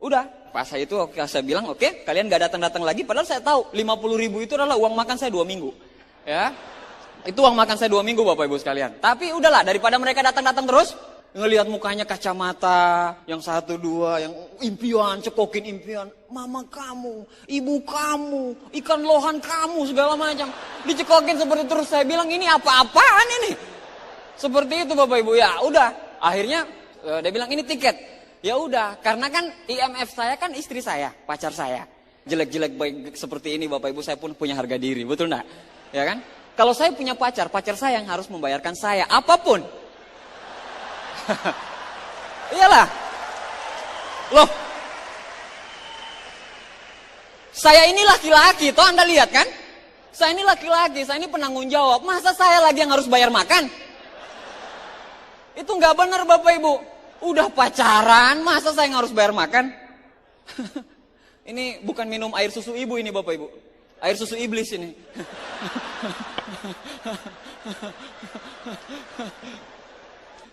Udah, pas saya itu saya bilang, oke, kalian nggak datang-datang lagi. Padahal saya tahu 50.000 itu adalah uang makan saya 2 minggu. Ya, itu uang makan saya 2 minggu Bapak Ibu sekalian. Tapi udahlah, daripada mereka datang-datang terus, ngelihat mukanya kacamata, yang 1, 2, yang impian, cekokin impian. Mama kamu, ibu kamu, ikan lohan kamu, segala macam. Dicekokin seperti terus, saya bilang ini apa-apaan ini? Seperti itu Bapak Ibu, ya udah. Akhirnya dia bilang ini tiket. Ya udah, karena kan IMF saya kan istri saya, pacar saya. Jelek-jelek baik seperti ini Bapak Ibu, saya pun punya harga diri, betul enggak? Ya kan? Kalau saya punya pacar, pacar saya yang harus membayarkan saya apapun. Iyalah. Loh. Saya ini laki-laki, toh Anda lihat kan? Saya ini laki-laki, saya ini penanggung jawab. Masa saya lagi yang harus bayar makan? Itu nggak benar Bapak Ibu. Udah pacaran, masa saya yang harus bayar makan? Ini bukan minum air susu ibu ini Bapak Ibu. Air susu iblis ini.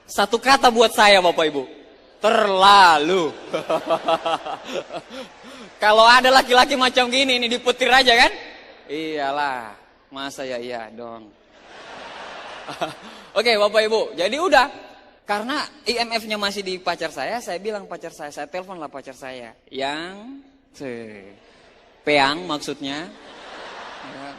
Satu kata buat saya Bapak Ibu, terlalu. Kalau ada laki-laki macam gini, ini dipetir aja kan? Iyalah, masa ya iya dong. Oke Bapak Ibu, jadi udah. Karena IMF-nya masih di pacar saya bilang pacar saya telepon lah pacar saya. Yang peang maksudnya. Ya.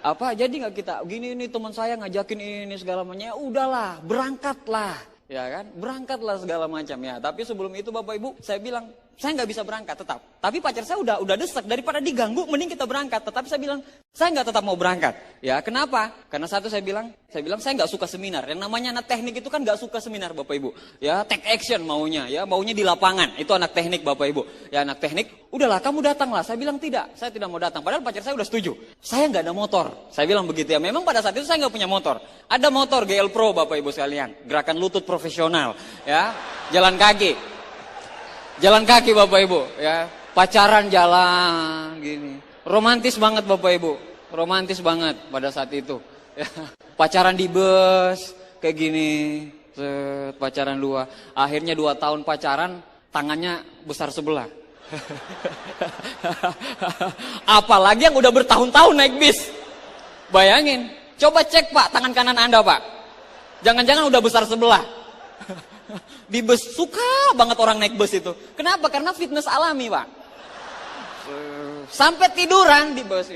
Apa jadi nggak kita gini ini teman saya ngajakin ini segala macam, ya udahlah berangkatlah ya kan, berangkatlah segala macam ya. Tapi sebelum itu Bapak Ibu saya bilang saya nggak bisa berangkat tetap, tapi pacar saya udah desak, daripada diganggu mending kita berangkat. Tetapi saya bilang saya nggak tetap mau berangkat ya. Kenapa? Karena satu saya bilang saya nggak suka seminar. Yang namanya anak teknik itu kan nggak suka seminar Bapak Ibu ya, take action maunya ya, maunya di lapangan. Itu anak teknik Bapak Ibu ya, anak teknik. Udahlah kamu datanglah. Saya bilang tidak, saya tidak mau datang. Padahal pacar saya udah setuju. Saya nggak ada motor. Saya bilang begitu ya. Memang pada saat itu saya nggak punya motor. Ada motor GL Pro Bapak Ibu sekalian. Gerakan lutut profesional ya. Jalan kaki Bapak Ibu ya. Pacaran jalan gini. Romantis banget Bapak Ibu. Romantis banget pada saat itu. Ya. Pacaran di bus kayak gini. Pacaran 2. Akhirnya 2 tahun pacaran, tangannya besar sebelah. Apalagi yang udah bertahun-tahun naik bis. Bayangin, coba cek Pak tangan kanan Anda Pak. Jangan-jangan udah besar sebelah. Di bus suka banget orang naik bus itu. Kenapa? Karena fitness alami Pak. Sampai tiduran di bus.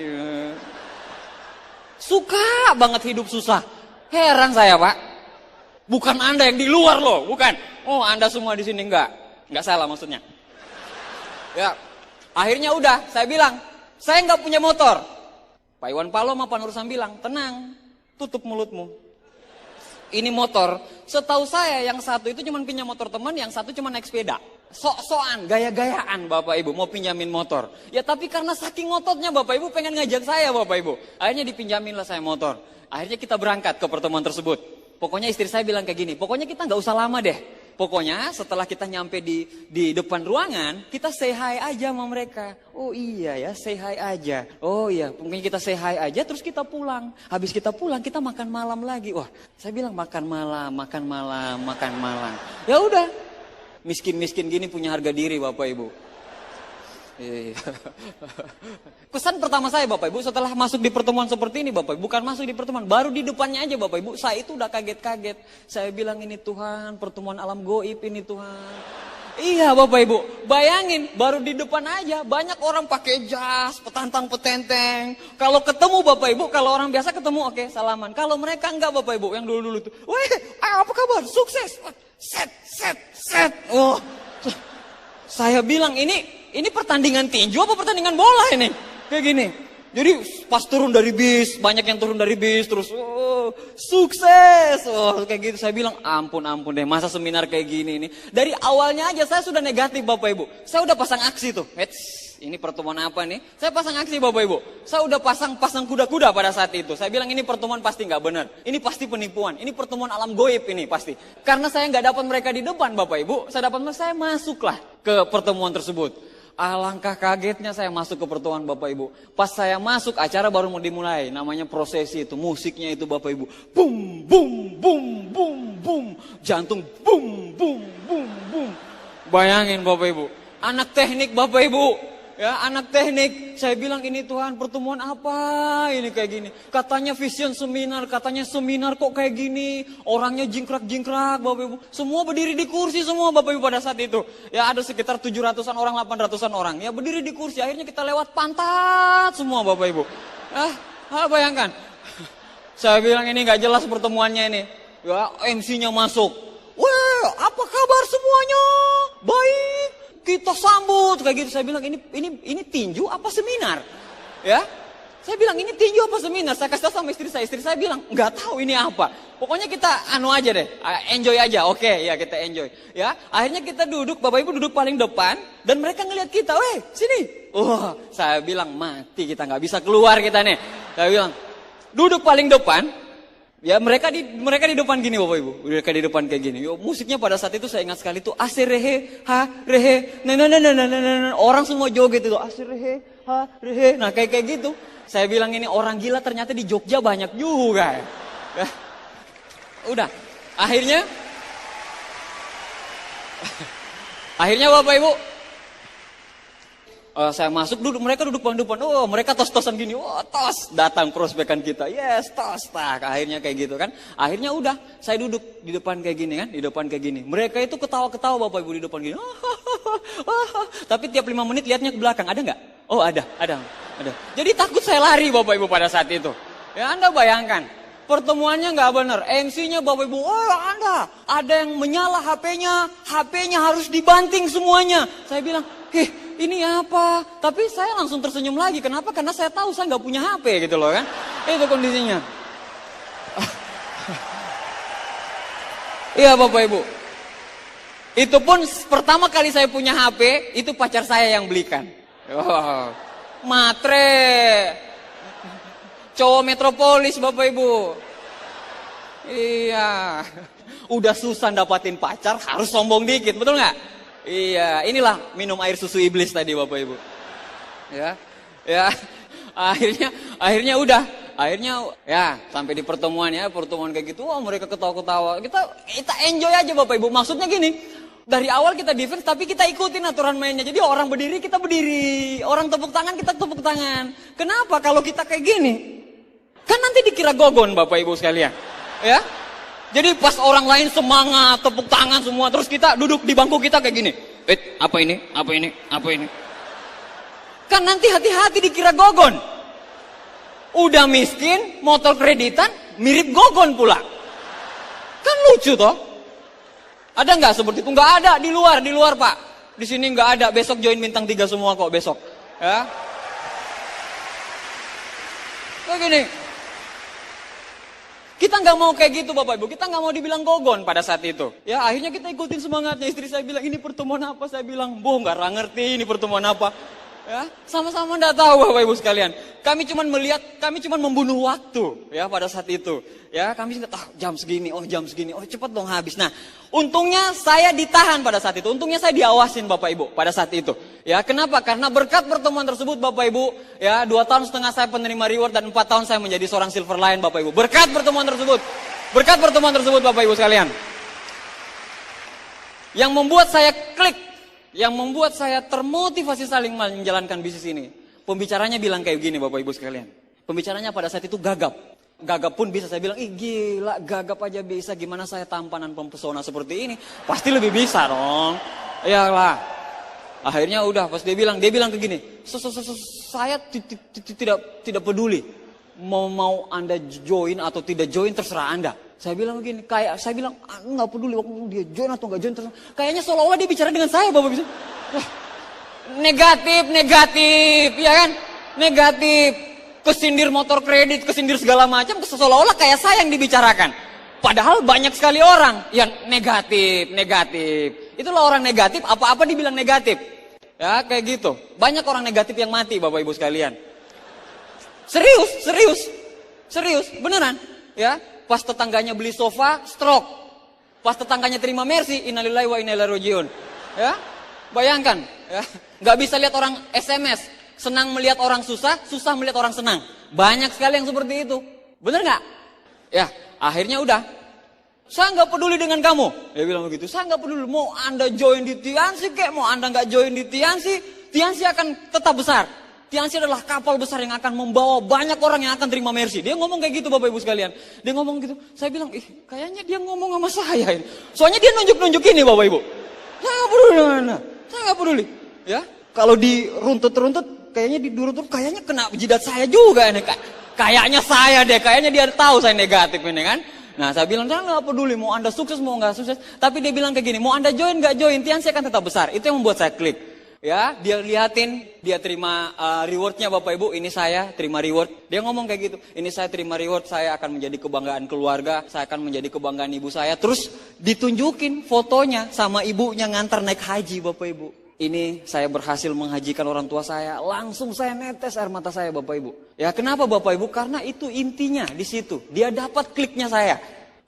Suka banget hidup susah. Heran saya Pak. Bukan Anda yang di luar loh, bukan. Oh Anda semua di sini enggak salah maksudnya. Ya, akhirnya udah, saya bilang, saya nggak punya motor. Pak Iwan Palom apa Nur Sam bilang, tenang, tutup mulutmu. Ini motor, setahu saya yang satu itu cuma pinjam motor teman, yang satu cuma naik sepeda. Sok-sokan, gaya-gayaan Bapak Ibu, mau pinjamin motor. Ya tapi karena saking ngototnya Bapak Ibu pengen ngajak saya Bapak Ibu. Akhirnya dipinjamin lah saya motor. Akhirnya kita berangkat ke pertemuan tersebut. Pokoknya istri saya bilang kayak gini, pokoknya kita nggak usah lama deh. Pokoknya setelah kita nyampe di depan ruangan, kita say hi aja sama mereka. Oh iya ya, say hi aja. Oh iya, mungkin kita say hi aja terus kita pulang. Habis kita pulang, kita makan malam lagi. Wah, saya bilang makan malam. Ya udah, miskin-miskin gini punya harga diri Bapak Ibu. Kesan pertama saya Bapak Ibu setelah masuk di pertemuan seperti ini Bapak Ibu, bukan masuk di pertemuan, baru di depannya aja Bapak Ibu, saya itu udah kaget-kaget. Saya bilang ini Tuhan, pertemuan alam goib ini Tuhan. Iya Bapak Ibu, bayangin baru di depan aja banyak orang pakai jas, petantang-petenteng. Kalau ketemu Bapak Ibu, kalau orang biasa ketemu oke, salaman. Kalau mereka enggak Bapak Ibu, yang dulu-dulu tuh, weh apa kabar, sukses, set. Oh, saya bilang ini pertandingan tinju apa pertandingan bola ini? Kayak gini. Jadi pas turun dari bis, banyak yang turun dari bis terus sukses. Kayak gitu saya bilang ampun deh, masa seminar kayak gini ini. Dari awalnya aja saya sudah negatif Bapak Ibu. Saya udah pasang aksi tuh. Ini pertemuan apa nih? Saya pasang aksi Bapak Ibu. Saya udah pasang kuda-kuda pada saat itu. Saya bilang ini pertemuan pasti nggak benar. Ini pasti penipuan. Ini pertemuan alam goib ini pasti. Karena saya nggak dapat mereka di depan Bapak Ibu. Saya masuklah ke pertemuan tersebut. Alangkah kagetnya saya masuk ke pertemuan Bapak Ibu. Pas saya masuk, acara baru mau dimulai. Namanya prosesi itu, musiknya itu Bapak Ibu. Bum, bum, bum, bum, bum. Jantung bum, bum, bum, bum. Bayangin Bapak Ibu. Anak teknik Bapak Ibu. Ya, anak teknik. Saya bilang, ini Tuhan, pertemuan apa ini kayak gini. Katanya vision seminar, katanya seminar kok kayak gini. Orangnya jingkrak-jingkrak Bapak Ibu. Semua berdiri di kursi semua Bapak Ibu pada saat itu. Ya, ada sekitar 700-an orang, 800-an orang. Ya, berdiri di kursi. Akhirnya kita lewat pantat semua Bapak Ibu. Bayangkan. Saya bilang ini gak jelas pertemuannya ini. Ya, MC-nya masuk. Wah, apa kabar semuanya? Baik. Kita sambut kayak gitu. Saya bilang ini tinju apa seminar? Ya. Saya bilang ini tinju apa seminar? Saya kasih tahu sama istri saya. Istri saya bilang nggak tahu ini apa. Pokoknya kita aja deh, enjoy aja. Oke, ya kita enjoy. Ya. Akhirnya kita duduk, Bapak Ibu duduk paling depan dan mereka ngelihat kita. Weh, sini. Wah, saya bilang mati kita nggak bisa keluar kita nih. Saya bilang duduk paling depan. Ya mereka di depan gini Bapak Ibu. Mereka di depan kayak gini. Yo, musiknya pada saat itu saya ingat sekali tuh rehe, ha, rehe. Nah. Orang semua joget itu rehe, ha, rehe. Nah kayak gitu. Saya bilang ini orang gila ternyata di Jogja banyak juga. Ya. Udah. Akhirnya Bapak Ibu saya masuk, mereka duduk paling depan. Oh, mereka tos-tosan gini. Oh, tos. Datang prospekan kita. Yes, tos. Tak. Akhirnya kayak gitu kan. Akhirnya udah, saya duduk di depan kayak gini kan. Di depan kayak gini. Mereka itu ketawa-ketawa Bapak Ibu di depan gini. Tapi tiap 5 menit lihatnya ke belakang. Ada nggak? Oh, ada. Jadi takut saya lari Bapak Ibu pada saat itu. Ya, Anda bayangkan. Pertemuannya nggak benar. MC-nya Bapak Ibu, ada yang menyala HP-nya harus dibanting semuanya. Saya bilang, ini apa? Tapi saya langsung tersenyum lagi. Kenapa? Karena saya tahu saya nggak punya HP gitu loh kan. Itu kondisinya. Iya Bapak Ibu. Itu pun pertama kali saya punya HP, itu pacar saya yang belikan. Oh, matre. Cowok metropolis Bapak Ibu. Iya. Udah susah dapatin pacar, harus sombong dikit, betul nggak? Iya, inilah minum air susu iblis tadi Bapak Ibu. Ya. Akhirnya udah. Akhirnya ya sampai di pertemuan kayak gitu, mereka ketawa-ketawa. Kita enjoy aja Bapak Ibu. Maksudnya gini, dari awal kita defense tapi kita ikutin aturan mainnya. Jadi orang berdiri kita berdiri, orang tepuk tangan kita tepuk tangan. Kenapa? Kalau kita kayak gini, kan nanti dikira gogon Bapak Ibu sekalian. Ya. Jadi pas orang lain semangat, tepuk tangan semua, terus kita duduk di bangku kita kayak gini. Apa ini? Kan nanti hati-hati dikira gogon. Udah miskin, motor kreditan, mirip gogon pula. Kan lucu toh? Ada nggak seperti itu? Nggak ada di luar Pak. Di sini nggak ada. Besok join bintang 3 semua kok besok. Ya. Kayak gini. Kita nggak mau kayak gitu Bapak Ibu, kita nggak mau dibilang gogon pada saat itu. Ya akhirnya kita ikutin semangatnya. Istri saya bilang ini pertemuan apa? Saya bilang nggak ngerti ini pertemuan apa. Ya sama-sama nggak tahu Bapak Ibu sekalian. Kami cuma melihat, kami cuma membunuh waktu ya pada saat itu. Ya kami jam segini, cepet dong habis. Nah untungnya saya ditahan pada saat itu, untungnya saya diawasin Bapak Ibu pada saat itu. Ya kenapa? Karena berkat pertemuan tersebut Bapak Ibu, ya 2,5 tahun saya penerima reward dan 4 tahun saya menjadi seorang silver lion Bapak Ibu. Berkat pertemuan tersebut Bapak Ibu sekalian. Yang membuat saya klik, yang membuat saya termotivasi saling menjalankan bisnis ini. Pembicaranya bilang kayak gini Bapak Ibu sekalian. Pembicaranya pada saat itu gagap. Gagap pun bisa, saya bilang, gila gagap aja bisa, gimana saya tampanan pempesona seperti ini, pasti lebih bisa dong. Iyalah. Akhirnya udah, pas dia bilang kayak gini, saya tidak peduli, mau Anda join atau tidak join terserah Anda. Saya bilang begini, saya bilang nggak peduli waktu dia join atau nggak join terserah. Kayaknya seolah-olah dia bicara dengan saya Bapak bisa. Negatif, ya kan? Negatif. Kesindir motor kredit, kesindir segala macam, seolah-olah kayak saya yang dibicarakan. Padahal banyak sekali orang yang negatif. Itulah orang negatif, apa-apa dibilang negatif. Ya kayak gitu. Banyak orang negatif yang mati Bapak Ibu sekalian. Serius, beneran. Ya, pas tetangganya beli sofa, stroke. Pas tetangganya terima mercy, innalillahi wa inna ilaihi rajiun. Ya. Bayangkan, ya, nggak bisa lihat orang SMS, senang melihat orang susah, susah melihat orang senang. Banyak sekali yang seperti itu, bener nggak? Ya, akhirnya udah. Saya nggak peduli dengan kamu, dia bilang begitu. Saya nggak peduli, mau anda join di Tiansi kek, mau anda nggak join di Tiansi, Tiansi akan tetap besar. Tiansi adalah kapal besar yang akan membawa banyak orang yang akan terima mercy. Dia ngomong kayak gitu Bapak Ibu sekalian. Dia ngomong gitu. Saya bilang, kayaknya dia ngomong sama saya ini. Soalnya dia nunjuk-nunjuk ini Bapak Ibu. Saya nggak peduli dengan Anda. Saya nggak peduli. Ya, kalau diruntut-runtut, kayaknya diruntut, kayaknya kena jidat saya juga ini. Kayaknya saya deh, kayaknya dia tahu saya negatif ini kan. Nah saya bilang, saya nggak peduli mau Anda sukses mau nggak sukses. Tapi dia bilang kayak gini, mau Anda join nggak join, Tiansi akan tetap besar. Itu yang membuat saya klik. Ya, dia liatin, dia terima rewardnya Bapak Ibu, ini saya terima reward. Dia ngomong kayak gitu, ini saya terima reward, saya akan menjadi kebanggaan keluarga, saya akan menjadi kebanggaan ibu saya. Terus ditunjukin fotonya sama ibunya ngantar naik haji Bapak Ibu. Ini saya berhasil menghajikan orang tua saya, langsung saya netes air mata saya Bapak Ibu. Ya kenapa Bapak Ibu? Karena itu intinya di situ, dia dapat kliknya saya.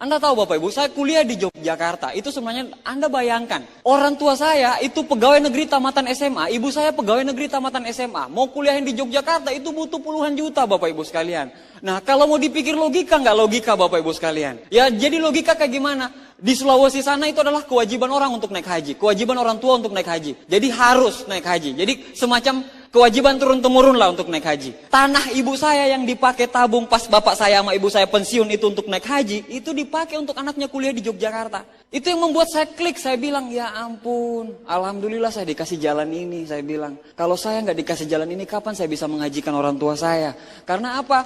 Anda tahu Bapak Ibu, saya kuliah di Yogyakarta, itu sebenarnya Anda bayangkan. Orang tua saya itu pegawai negeri tamatan SMA, ibu saya pegawai negeri tamatan SMA. Mau kuliahin di Yogyakarta itu butuh puluhan juta Bapak Ibu sekalian. Nah kalau mau dipikir logika, nggak logika Bapak Ibu sekalian. Ya jadi logika kayak gimana? Di Sulawesi sana itu adalah kewajiban orang untuk naik haji. Kewajiban orang tua untuk naik haji. Jadi harus naik haji. Jadi semacam kewajiban turun-temurun lah untuk naik haji. Tanah ibu saya yang dipakai tabung pas bapak saya sama ibu saya pensiun itu untuk naik haji, itu dipakai untuk anaknya kuliah di Yogyakarta. Itu yang membuat saya klik, saya bilang, ya ampun, alhamdulillah saya dikasih jalan ini, saya bilang. Kalau saya nggak dikasih jalan ini, kapan saya bisa menghajikan orang tua saya? Karena apa?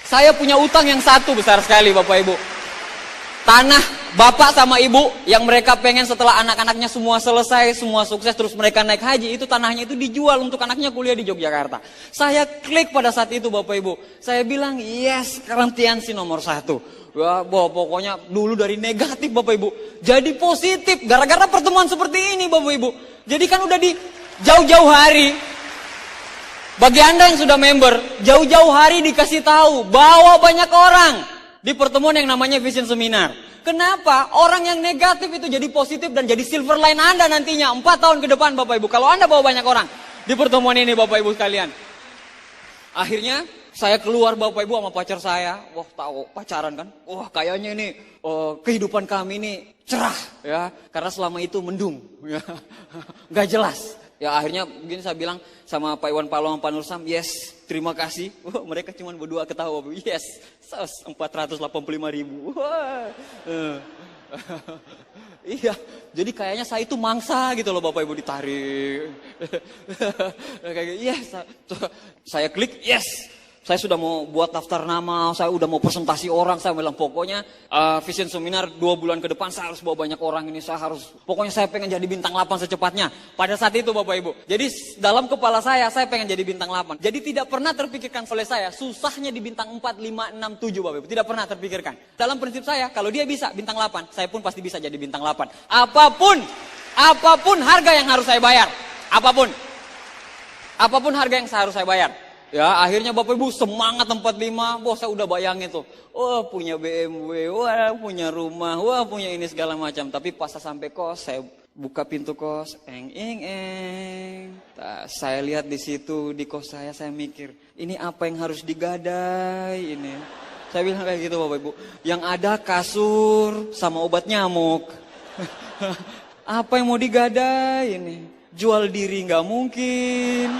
Saya punya utang yang satu besar sekali Bapak Ibu. Tanah bapak sama ibu yang mereka pengen setelah anak-anaknya semua selesai, semua sukses, terus mereka naik haji, itu tanahnya itu dijual untuk anaknya kuliah di Yogyakarta. Saya klik pada saat itu Bapak Ibu. Saya bilang, yes, sekarang Tiansi nomor 1. Ya, pokoknya dulu dari negatif Bapak Ibu, jadi positif gara-gara pertemuan seperti ini Bapak Ibu. Jadi kan udah di jauh-jauh hari, bagi Anda yang sudah member, jauh-jauh hari dikasih tahu, bawa banyak orang di pertemuan yang namanya Vision Seminar. Kenapa? Orang yang negatif itu jadi positif dan jadi silver line Anda nantinya 4 tahun ke depan Bapak Ibu. Kalau Anda bawa banyak orang di pertemuan ini Bapak Ibu sekalian. Akhirnya saya keluar Bapak Ibu sama pacar saya. Wah tahu pacaran kan. Wah kayaknya ini kehidupan kami ini cerah ya. Karena selama itu mendung. Ya. Gak jelas. Ya akhirnya begini saya bilang sama Pak Iwan Palo sama Pak Nursam, yes, terima kasih. Wah, mereka cuma berdua ketawa, yes, 485.000. Wah. Iya, jadi kayaknya saya itu mangsa gitu loh Bapak Ibu, ditarik. Kayak yes, saya klik, yes. Saya sudah mau buat daftar nama, saya udah mau presentasi orang, saya bilang pokoknya Vision Seminar 2 bulan ke depan saya harus bawa banyak orang ini, pokoknya saya pengen jadi bintang 8 secepatnya. Pada saat itu Bapak Ibu, jadi dalam kepala saya pengen jadi bintang 8. Jadi tidak pernah terpikirkan oleh saya, susahnya di bintang 4, 5, 6, 7 Bapak Ibu, tidak pernah terpikirkan. Dalam prinsip saya, kalau dia bisa bintang 8, saya pun pasti bisa jadi bintang 8. Apapun harga yang harus saya bayar, apapun harga yang harus saya bayar. Ya akhirnya Bapak Ibu semangat 45, bos saya udah bayangin tuh, wah punya BMW, wah punya rumah, wah punya ini segala macam. Tapi pas saya sampai kos, saya buka pintu kos, Nah, saya lihat di situ di kos saya mikir, ini apa yang harus digadai ini? Saya bilang kayak gitu Bapak Ibu, yang ada kasur sama obat nyamuk. Apa yang mau digadai ini? Jual diri nggak mungkin.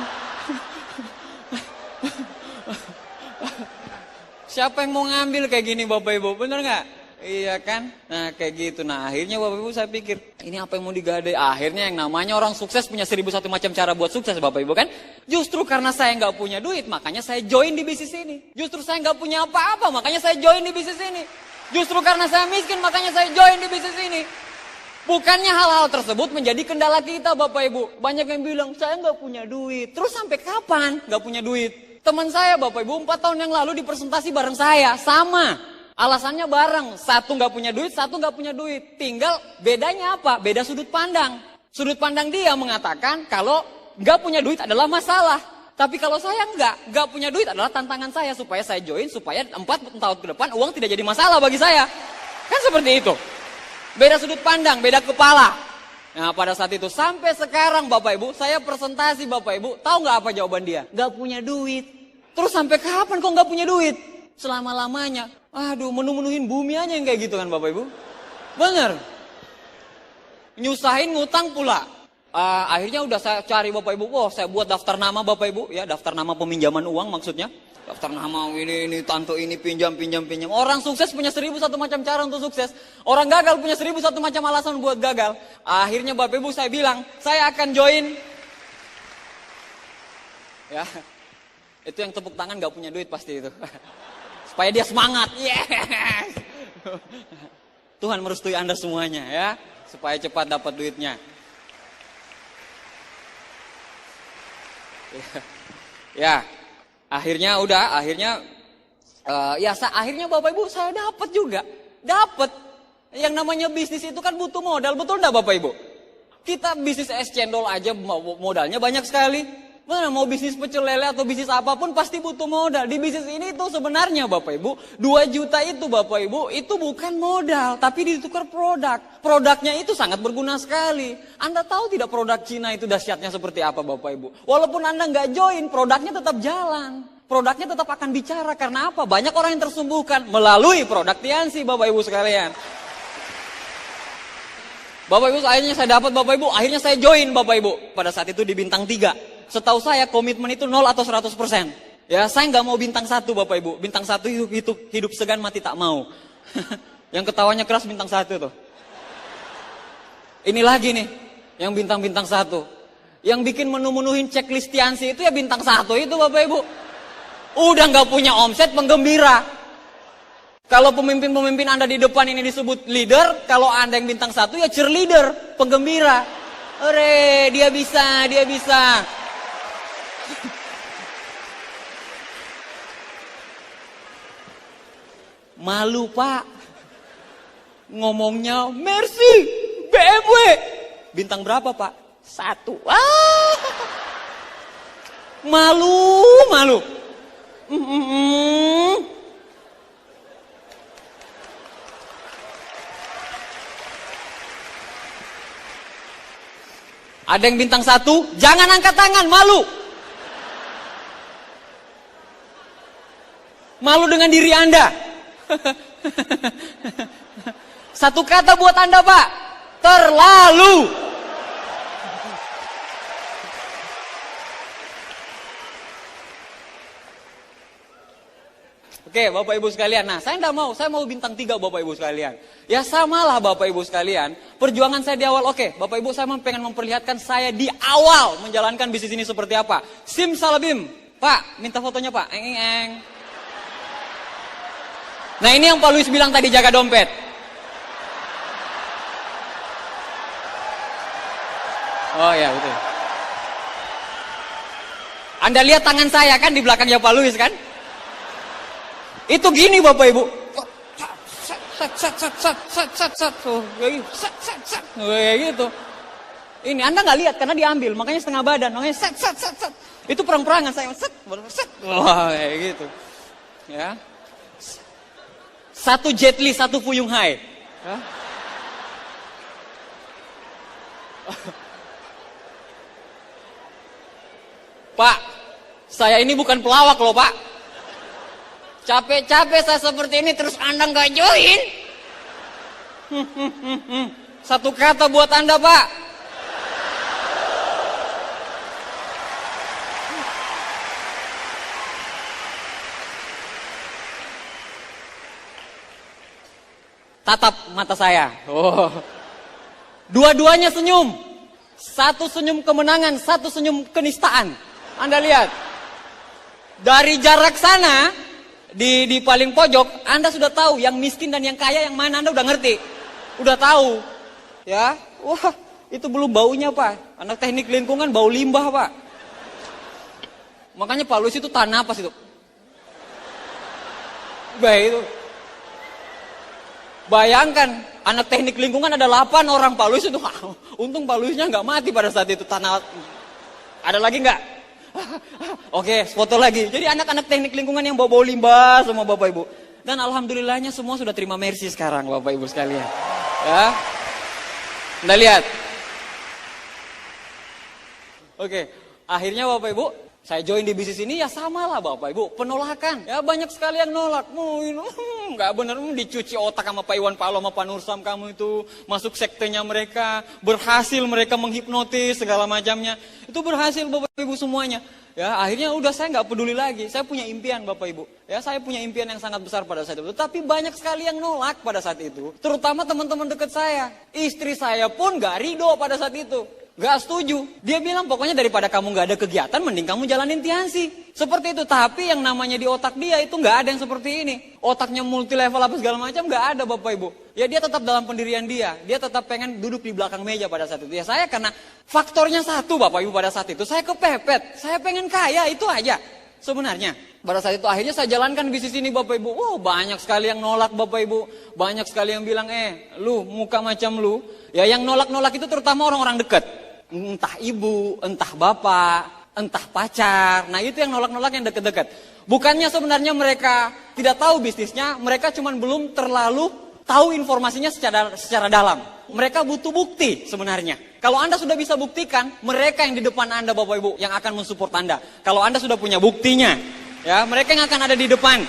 Siapa yang mau ngambil kayak gini Bapak Ibu, bener gak? Iya kan? Nah kayak gitu, nah akhirnya Bapak Ibu saya pikir, ini apa yang mau digadai? Akhirnya yang namanya orang sukses punya 1001 macam cara buat sukses Bapak Ibu kan? Justru karena saya gak punya duit, makanya saya join di bisnis ini. Justru saya gak punya apa-apa, makanya saya join di bisnis ini. Justru karena saya miskin, makanya saya join di bisnis ini. Bukannya hal-hal tersebut menjadi kendala kita Bapak Ibu. Banyak yang bilang, saya gak punya duit. Terus sampai kapan gak punya duit? Teman saya Bapak Ibu 4 tahun yang lalu di presentasi bareng saya, sama. Alasannya bareng, satu gak punya duit, satu gak punya duit. Tinggal bedanya apa? Beda sudut pandang. Sudut pandang dia mengatakan kalau gak punya duit adalah masalah. Tapi kalau saya gak punya duit adalah tantangan saya supaya saya join, supaya 4 tahun ke depan uang tidak jadi masalah bagi saya. Kan seperti itu. Beda sudut pandang, beda kepala. Nah pada saat itu sampai sekarang Bapak Ibu, saya presentasi Bapak Ibu, tahu nggak apa jawaban dia? Nggak punya duit. Terus sampai kapan kok nggak punya duit? Selama-lamanya. Aduh, menu-menuhin bumi aja yang kayak gitu kan Bapak Ibu. Bener. Nyusahin ngutang pula. Akhirnya udah saya cari Bapak Ibu, saya buat daftar nama Bapak Ibu, ya daftar nama peminjaman uang maksudnya. Daftar nama ini, tante ini pinjam. Orang sukses punya 1001 macam cara untuk sukses. Orang gagal punya 1001 macam alasan buat gagal. Akhirnya Bapak Ibu saya bilang, saya akan join. Ya, itu yang tepuk tangan gak punya duit pasti itu. Supaya dia semangat. Yes. Tuhan merestui Anda semuanya ya, supaya cepat dapat duitnya. Ya, akhirnya akhirnya Bapak Ibu saya dapat juga. Dapat. Yang namanya bisnis itu kan butuh modal, betul enggak Bapak Ibu? Kita bisnis es cendol aja modalnya banyak sekali. Mana mau bisnis pecel lele atau bisnis apapun pasti butuh modal. Di bisnis ini tuh sebenarnya Bapak Ibu, 2 juta itu Bapak Ibu, itu bukan modal, tapi ditukar produk. Produknya itu sangat berguna sekali. Anda tahu tidak produk Cina itu dahsyatnya seperti apa Bapak Ibu? Walaupun Anda nggak join, produknya tetap jalan. Produknya tetap akan bicara. Karena apa? Banyak orang yang tersembuhkan melalui produk Tiansi Bapak Ibu sekalian. Bapak Ibu, akhirnya saya dapat Bapak Ibu, akhirnya saya join Bapak Ibu. Pada saat itu di bintang 3. Setahu saya komitmen itu 0 atau 100%. Ya, saya nggak mau bintang 1 Bapak Ibu. Bintang 1 hidup segan mati tak mau. Yang ketawanya keras bintang 1 tuh. Ini lagi nih, yang bintang-bintang 1. Yang bikin menu-menuhin checklist Tiansi itu ya bintang 1 itu Bapak Ibu. Udah nggak punya omset, penggembira. Kalau pemimpin-pemimpin Anda di depan ini disebut leader, kalau Anda yang bintang 1 ya cheerleader, penggembira. Ore, dia bisa. Malu Pak. Ngomongnya Mercy, BMW. Bintang berapa Pak? 1. Malu. Ada yang bintang 1, jangan angkat tangan, malu. Malu dengan diri Anda. Satu kata buat Anda Pak, terlalu. Oke Bapak Ibu sekalian, nah saya mau bintang 3 Bapak Ibu sekalian. Ya samalah Bapak Ibu sekalian, perjuangan saya di awal, oke Bapak Ibu saya pengen memperlihatkan saya di awal menjalankan bisnis ini seperti apa. Simsalabim, Pak minta fotonya Pak, eng. Nah ini yang Pak Luis bilang tadi, jaga dompet. Oh ya betul. Anda lihat tangan saya kan di belakangnya Pak Luis kan? Itu gini Bapak Ibu. Kayak gitu. Ini Anda nggak lihat karena diambil, makanya setengah badan, makanya set. Itu perang-perangan saya set. Wah, kayak gitu. Ya. 1 Jet Li, 1 Fuyung Hai. Pak, saya ini bukan pelawak loh Pak. Capek-capek saya seperti ini terus Anda nggak join. Satu kata buat Anda Pak. Tatap mata saya. Oh. Dua-duanya senyum. 1 senyum kemenangan, 1 senyum kenistaan. Anda lihat. Dari jarak sana, di paling pojok, Anda sudah tahu yang miskin dan yang kaya yang mana, Anda udah ngerti. Udah tahu. Ya. Wah, itu belum baunya Pak. Anak teknik lingkungan bau limbah Pak. Makanya Pak Luis itu tahan napas itu. Baik itu. Bayangkan, anak teknik lingkungan ada 8 orang, Pak Luis itu. Untung Pak Luisnya nggak mati pada saat itu. Ada lagi nggak? Oke, foto lagi. Jadi anak-anak teknik lingkungan yang bawa limbah semua Bapak Ibu. Dan alhamdulillahnya semua sudah terima mercy sekarang Bapak Ibu sekalian. Ya. Anda lihat. Oke, akhirnya Bapak Ibu, saya join di bisnis ini ya sama lah Bapak Ibu, penolakan. Ya banyak sekali yang nolak. Nggak bener, dicuci otak sama Pak Iwan Palo sama Pak Nursam kamu itu. Masuk sektenya mereka, berhasil mereka menghipnotis segala macamnya. Itu berhasil Bapak Ibu semuanya. Ya akhirnya udah saya nggak peduli lagi. Saya punya impian Bapak Ibu. Ya saya punya impian yang sangat besar pada saat itu. Tapi banyak sekali yang nolak pada saat itu. Terutama teman-teman dekat saya. Istri saya pun nggak ridho pada saat itu. Gak setuju. Dia bilang pokoknya daripada kamu gak ada kegiatan mending kamu jalanin Tiansi. Seperti itu. Tapi yang namanya di otak dia itu gak ada yang seperti ini. Otaknya multi level apa segala macam gak ada Bapak Ibu. Ya dia tetap dalam pendirian dia. Dia tetap pengen duduk di belakang meja pada saat itu. Ya saya karena faktornya satu Bapak Ibu pada saat itu. Saya kepepet. Saya pengen kaya itu aja. Sebenarnya pada saat itu akhirnya saya jalankan bisnis ini Bapak Ibu. Wow banyak sekali yang nolak Bapak Ibu. Banyak sekali yang bilang lu muka macam lu. Ya yang nolak-nolak itu terutama orang-orang dekat. Entah ibu, entah bapak, entah pacar. Nah itu yang nolak-nolak yang deket-deket. Bukannya sebenarnya mereka tidak tahu bisnisnya, mereka cuma belum terlalu tahu informasinya secara dalam. Mereka butuh bukti sebenarnya. Kalau Anda sudah bisa buktikan, mereka yang di depan Anda Bapak Ibu yang akan mensupport Anda. Kalau Anda sudah punya buktinya, ya mereka yang akan ada di depan.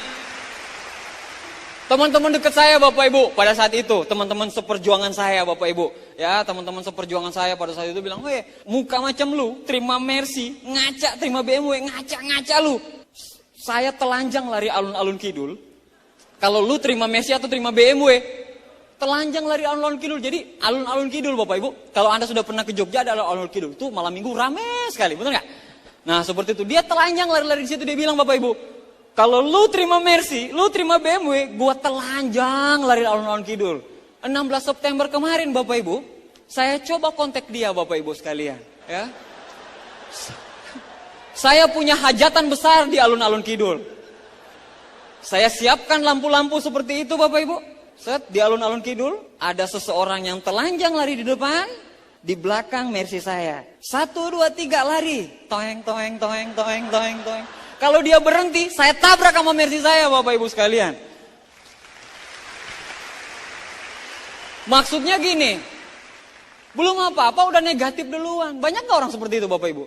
Teman-teman dekat saya Bapak Ibu pada saat itu, teman-teman seperjuangan saya Bapak Ibu. Ya teman-teman seperjuangan saya pada saat itu bilang, muka macam lu, terima Mercy, ngaca terima BMW, ngaca lu. Saya telanjang lari alun-alun kidul. Kalau lu terima Mercy atau terima BMW, telanjang lari alun-alun kidul. Jadi alun-alun kidul Bapak Ibu, kalau Anda sudah pernah ke Jogja ada alun-alun kidul, itu malam minggu rame sekali, betul nggak? Nah seperti itu, dia telanjang lari-lari di situ, dia bilang Bapak Ibu, kalau lu terima Mercy, lu terima BMW, gua telanjang lari alun-alun kidul. 16 September kemarin Bapak Ibu, saya coba kontak dia Bapak Ibu sekalian. Ya. Saya punya hajatan besar di alun-alun kidul. Saya siapkan lampu-lampu seperti itu Bapak Ibu. Set, di alun-alun kidul, ada seseorang yang telanjang lari di depan, di belakang Mercy saya. 1, 2, 3 lari. Toeng, toeng, toeng, toeng, toeng, toeng. Kalau dia berhenti, saya tabrak sama Mercy saya Bapak Ibu sekalian. Maksudnya gini, belum apa-apa udah negatif duluan. Banyak gak orang seperti itu Bapak Ibu?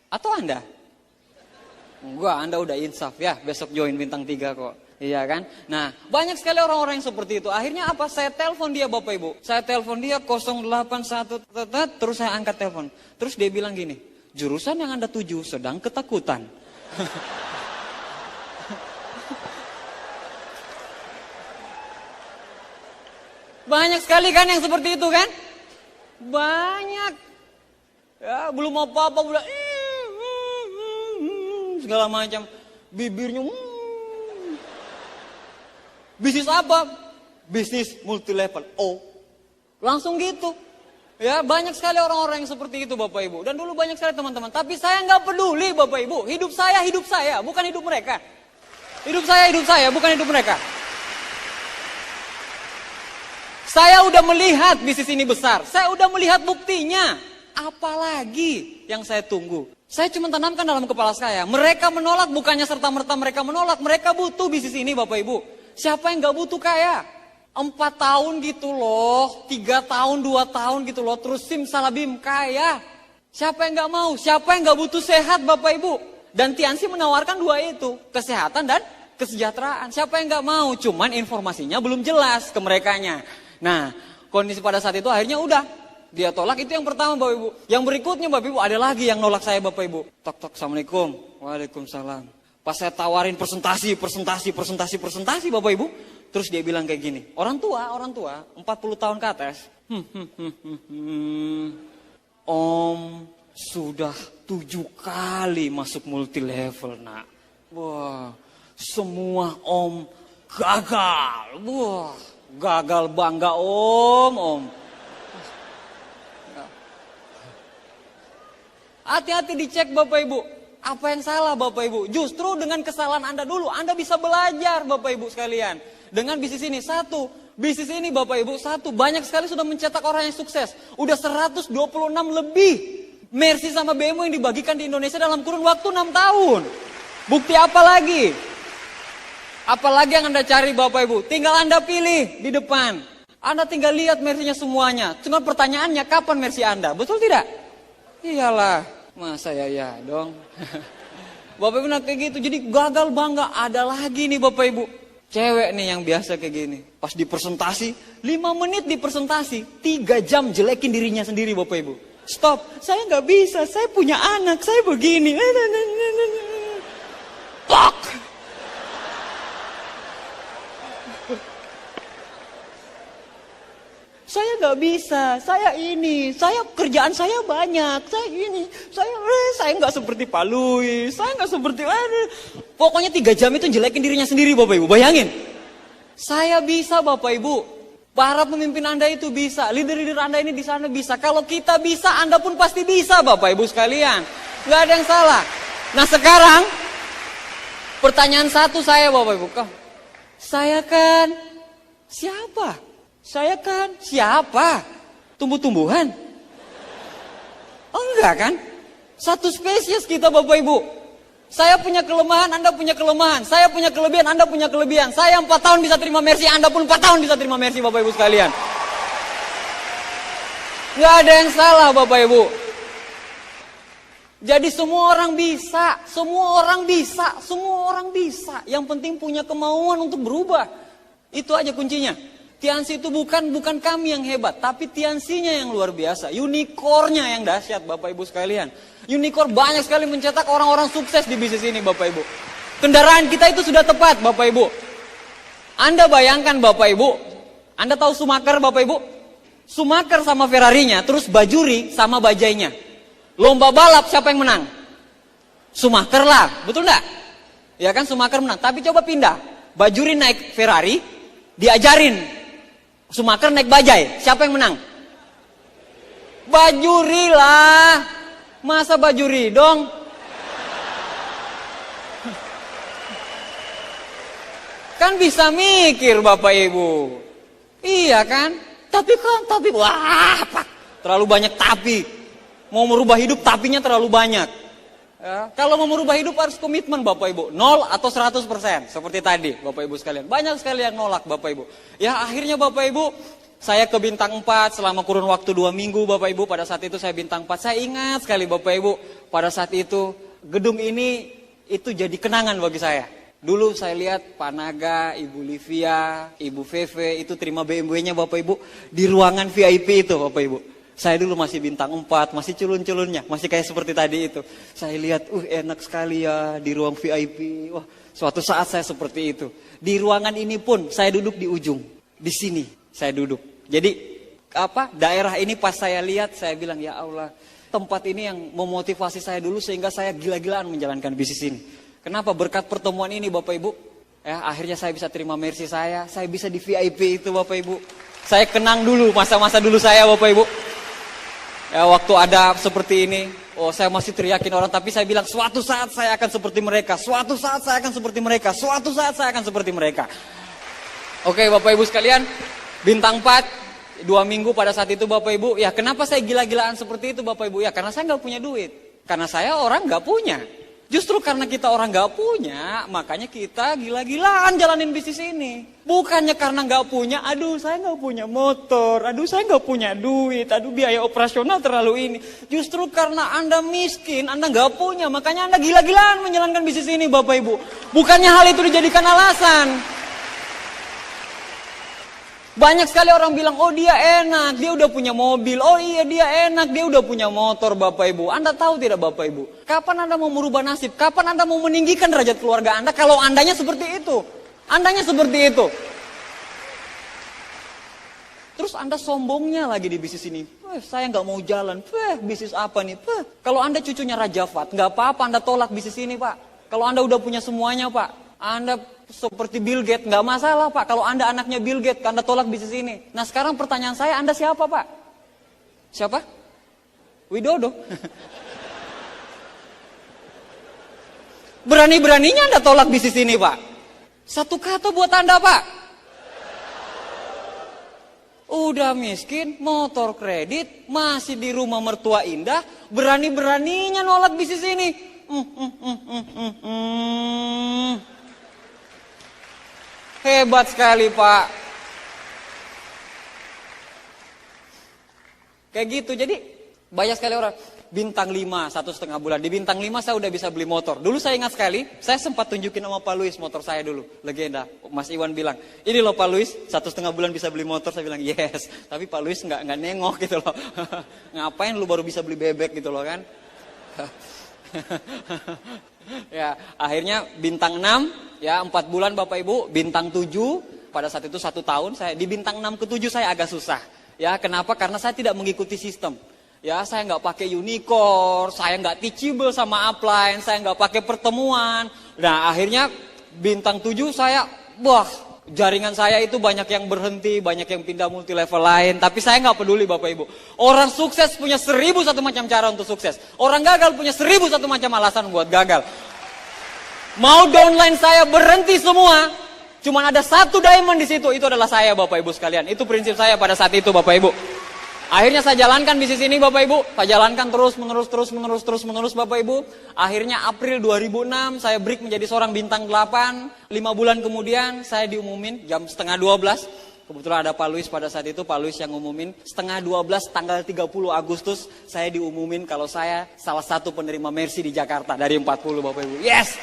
Atau Anda? Enggak, Anda udah insaf ya, besok join bintang 3 kok. Iya kan? Nah, banyak sekali orang-orang yang seperti itu. Akhirnya apa? Saya telepon dia Bapak Ibu. Saya telepon dia 081, terus saya angkat telepon. Terus dia bilang gini, jurusan yang Anda tuju sedang ketakutan. Banyak sekali kan yang seperti itu kan? Banyak. Ya, belum apa-apa udah segala macam. Bibirnya bisnis apa? Bisnis multi level. Langsung gitu. Ya banyak sekali orang-orang yang seperti itu Bapak Ibu. Dan dulu banyak sekali teman-teman. Tapi saya nggak peduli Bapak Ibu. Hidup saya, bukan hidup mereka. Hidup saya, bukan hidup mereka. Saya udah melihat bisnis ini besar. Saya udah melihat buktinya. Apalagi yang saya tunggu. Saya cuma tanamkan dalam kepala saya. Mereka menolak bukannya serta-merta mereka menolak. Mereka butuh bisnis ini Bapak Ibu. Siapa yang gak butuh kaya? 4 tahun gitu loh. 3 tahun, 2 tahun gitu loh. Terus simsalabim kaya. Siapa yang gak mau? Siapa yang gak butuh sehat Bapak Ibu? Dan Tiansi menawarkan 2 itu. Kesehatan dan kesejahteraan. Siapa yang gak mau? Cuman informasinya belum jelas ke merekanya. Nah, kondisi pada saat itu akhirnya udah. Dia tolak, itu yang pertama Bapak Ibu. Yang berikutnya Bapak Ibu, ada lagi yang nolak saya Bapak Ibu. Tok, Assalamualaikum. Waalaikumsalam. Pas saya tawarin presentasi Bapak Ibu. Terus dia bilang kayak gini. Orang tua, 40 tahun ke atas. Om sudah 7 kali masuk multi level nak. Wah, semua om gagal. Wah. Gagal bangga om. Hati-hati dicek Bapak Ibu. Apa yang salah Bapak Ibu? Justru dengan kesalahan Anda dulu, Anda bisa belajar Bapak Ibu sekalian. Dengan bisnis ini, bisnis ini Bapak Ibu, banyak sekali sudah mencetak orang yang sukses. Udah 126 lebih Mercy sama BMW yang dibagikan di Indonesia dalam kurun waktu 6 tahun. Bukti apa lagi? Apalagi yang Anda cari Bapak Ibu, tinggal Anda pilih di depan. Anda tinggal lihat Mercy-nya semuanya. Cuma pertanyaannya kapan Mercy Anda, betul tidak? Iyalah, masa ya dong. Bapak Ibu kayak gitu, jadi gagal bangga. Ada lagi nih Bapak Ibu, cewek nih yang biasa kayak gini. Pas di presentasi, 5 menit di presentasi, 3 jam jelekin dirinya sendiri Bapak Ibu. Stop, saya nggak bisa, saya punya anak, saya begini. Tok. Saya nggak bisa, saya ini, saya kerjaan saya banyak, saya ini, saya nggak seperti Pak Louis, saya nggak seperti, pokoknya 3 jam itu jelekin dirinya sendiri Bapak Ibu, bayangin. Saya bisa Bapak Ibu, para pemimpin Anda itu bisa, leader-leader Anda ini di sana bisa, kalau kita bisa Anda pun pasti bisa Bapak Ibu sekalian, nggak ada yang salah. Nah sekarang, pertanyaan satu saya Bapak Ibu, saya kan siapa? Saya kan siapa? Tumbuh-tumbuhan? Oh enggak kan? Satu spesies kita Bapak Ibu. Saya punya kelemahan, Anda punya kelemahan. Saya punya kelebihan, Anda punya kelebihan. Saya 4 tahun bisa terima mercy, Anda pun 4 tahun bisa terima mercy Bapak Ibu sekalian. Enggak ada yang salah Bapak Ibu. Jadi semua orang bisa, semua orang bisa, semua orang bisa. Yang penting punya kemauan untuk berubah. Itu aja kuncinya. Tiansi itu bukan kami yang hebat, tapi Tiansinya yang luar biasa. Unicornnya yang dahsyat Bapak Ibu sekalian. Unicorn banyak sekali mencetak orang-orang sukses di bisnis ini Bapak Ibu. Kendaraan kita itu sudah tepat Bapak Ibu. Anda bayangkan Bapak Ibu, Anda tahu Schumacher Bapak Ibu? Schumacher sama Ferrarinya, terus Bajuri sama bajainya. Lomba balap siapa yang menang? Schumacher lah, betul enggak? Ya kan Schumacher menang, tapi coba pindah. Bajuri naik Ferrari, diajarin. Schumacher naik bajai, siapa yang menang? Bajuri lah. Masa Bajuri dong? Kan bisa mikir Bapak Ibu. Iya kan? Tapi wah, terlalu banyak tapi. Mau merubah hidup tapinya terlalu banyak. Ya, kalau mau merubah hidup harus komitmen Bapak Ibu. 0 atau 100%. Seperti tadi Bapak Ibu sekalian. Banyak sekali yang nolak Bapak Ibu. Ya akhirnya Bapak Ibu, saya ke bintang 4 selama kurun waktu 2 minggu Bapak Ibu. Pada saat itu saya bintang 4. Saya ingat sekali Bapak Ibu. Pada saat itu gedung ini itu jadi kenangan bagi saya. Dulu saya lihat Pak Naga, Ibu Livia, Ibu Veve itu terima BMW-nya Bapak Ibu. Di ruangan VIP itu Bapak Ibu. Saya dulu masih bintang 4, masih culun-culunnya, masih kayak seperti tadi itu. Saya lihat, enak sekali ya di ruang VIP. Wah, suatu saat saya seperti itu. Di ruangan ini pun saya duduk di ujung, di sini saya duduk. Jadi daerah ini pas saya lihat, saya bilang ya Allah, tempat ini yang memotivasi saya dulu sehingga saya gila-gilaan menjalankan bisnis ini. Kenapa? Berkat pertemuan ini Bapak Ibu, ya akhirnya saya bisa terima mercy saya bisa di VIP itu Bapak Ibu. Saya kenang dulu masa-masa dulu saya Bapak Ibu. Ya, waktu ada seperti ini, saya masih teriakin orang, tapi saya bilang suatu saat saya akan seperti mereka, suatu saat saya akan seperti mereka, suatu saat saya akan seperti mereka. Oke Bapak Ibu sekalian, bintang 4, 2 minggu pada saat itu Bapak Ibu, ya kenapa saya gila-gilaan seperti itu Bapak Ibu? Ya karena saya nggak punya duit, karena saya orang nggak punya. Justru karena kita orang nggak punya, makanya kita gila-gilaan jalanin bisnis ini. Bukannya karena nggak punya, aduh saya nggak punya motor, aduh saya nggak punya duit, aduh biaya operasional terlalu ini. Justru karena Anda miskin, Anda nggak punya, makanya Anda gila-gilaan menjalankan bisnis ini Bapak Ibu. Bukannya hal itu dijadikan alasan. Banyak sekali orang bilang, oh dia enak, dia udah punya mobil. Oh iya dia enak, dia udah punya motor Bapak Ibu. Anda tahu tidak Bapak Ibu? Kapan Anda mau merubah nasib? Kapan Anda mau meninggikan derajat keluarga Anda kalau Andanya seperti itu? Andanya seperti itu. Terus Anda sombongnya lagi di bisnis ini. Saya nggak mau jalan. Bisnis apa nih? Kalau Anda cucunya Raja Fat, nggak apa-apa Anda tolak bisnis ini Pak. Kalau Anda udah punya semuanya Pak. Anda seperti Bill Gates, nggak masalah Pak. Kalau Anda anaknya Bill Gates, Anda tolak bisnis ini. Nah sekarang pertanyaan saya, Anda siapa Pak? Siapa? Widodo. Berani-beraninya Anda tolak bisnis ini Pak. Satu kata buat Anda Pak. Udah miskin, motor kredit, masih di rumah mertua indah, berani-beraninya nolak bisnis ini. Hebat sekali Pak. Kayak gitu, jadi banyak sekali orang, bintang 5, 1,5 bulan. Di bintang 5 saya udah bisa beli motor. Dulu saya ingat sekali, saya sempat tunjukin sama Pak Luis motor saya dulu. Legenda. Mas Iwan bilang, ini loh Pak Luis, 1,5 bulan bisa beli motor. Saya bilang, yes. Tapi Pak Luis nggak nengok gitu loh. Ngapain lu baru bisa beli bebek gitu loh kan. Ya, akhirnya bintang 6, ya 4 bulan Bapak Ibu. Bintang 7, pada saat itu 1 tahun. Saya di bintang 6 ke 7 saya agak susah. Ya, kenapa? Karena saya tidak mengikuti sistem. Ya, saya nggak pakai unicore, saya nggak teachable sama upline, saya nggak pakai pertemuan. Nah, akhirnya bintang 7 saya, wah, jaringan saya itu banyak yang berhenti, banyak yang pindah multi level lain. Tapi saya nggak peduli Bapak Ibu. Orang sukses punya 1001 macam cara untuk sukses. Orang gagal punya 1001 macam alasan buat gagal. Mau downline saya berhenti semua, cuman ada 1 diamond di situ, itu adalah saya Bapak Ibu sekalian. Itu prinsip saya pada saat itu Bapak Ibu. Akhirnya saya jalankan bisnis ini Bapak Ibu, saya jalankan terus menerus Bapak Ibu. Akhirnya April 2006 saya break menjadi seorang bintang 8. 5 bulan kemudian saya diumumin jam setengah 12. Kebetulan ada Pak Luis pada saat itu, Pak Luis yang ngumumin. Setengah 12 tanggal 30 Agustus saya diumumin kalau saya salah satu penerima Mercy di Jakarta dari 40 Bapak Ibu. Yes!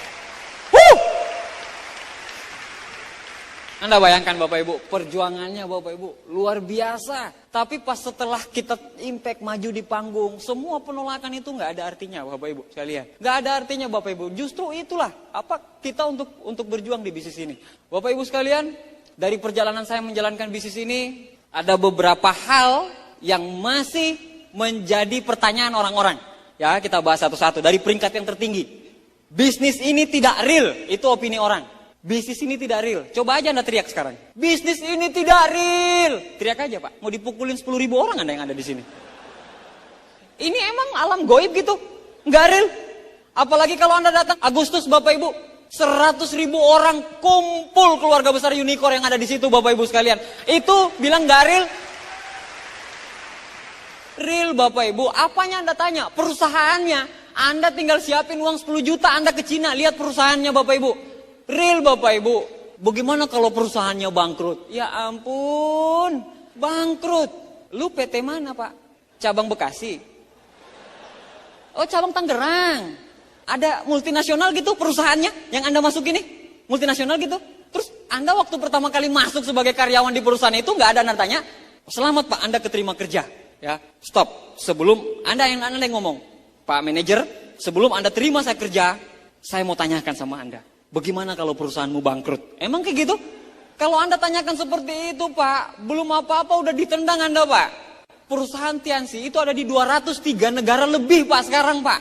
Anda bayangkan Bapak Ibu, perjuangannya Bapak Ibu luar biasa. Tapi pas setelah kita impact maju di panggung, semua penolakan itu nggak ada artinya Bapak Ibu sekalian. Nggak ada artinya Bapak Ibu. Justru itulah apa kita untuk berjuang di bisnis ini. Bapak Ibu sekalian, dari perjalanan saya menjalankan bisnis ini, ada beberapa hal yang masih menjadi pertanyaan orang-orang. Ya, kita bahas satu-satu dari peringkat yang tertinggi. Bisnis ini tidak real, itu opini orang. Bisnis ini tidak real. Coba aja Anda teriak sekarang. Bisnis ini tidak real. Teriak aja Pak. Mau dipukulin 10.000 orang Anda yang ada di sini. Ini emang alam goib gitu. Nggak real. Apalagi kalau Anda datang Agustus Bapak Ibu. 100.000 orang kumpul keluarga besar Unicorn yang ada di situ Bapak Ibu sekalian. Itu bilang nggak real. Real Bapak Ibu. Apanya Anda tanya? Perusahaannya. Anda tinggal siapin uang 10 juta Anda ke Cina. Lihat perusahaannya Bapak Ibu. Real Bapak Ibu, bagaimana kalau perusahaannya bangkrut? Ya ampun, bangkrut. Lu PT mana Pak? Cabang Bekasi? Oh cabang Tangerang. Ada multinasional gitu perusahaannya yang Anda masuk ini? Multinasional gitu? Terus Anda waktu pertama kali masuk sebagai karyawan di perusahaan itu nggak ada tanya, selamat Pak Anda keterima kerja. Ya, stop. Sebelum Anda yang ngomong, Pak manajer, sebelum Anda terima saya kerja, saya mau tanyakan sama Anda. Bagaimana kalau perusahaanmu bangkrut? Emang kayak gitu? Kalau Anda tanyakan seperti itu Pak, belum apa-apa udah ditendang Anda Pak. Perusahaan Tianxi itu ada di 203 negara lebih Pak sekarang Pak.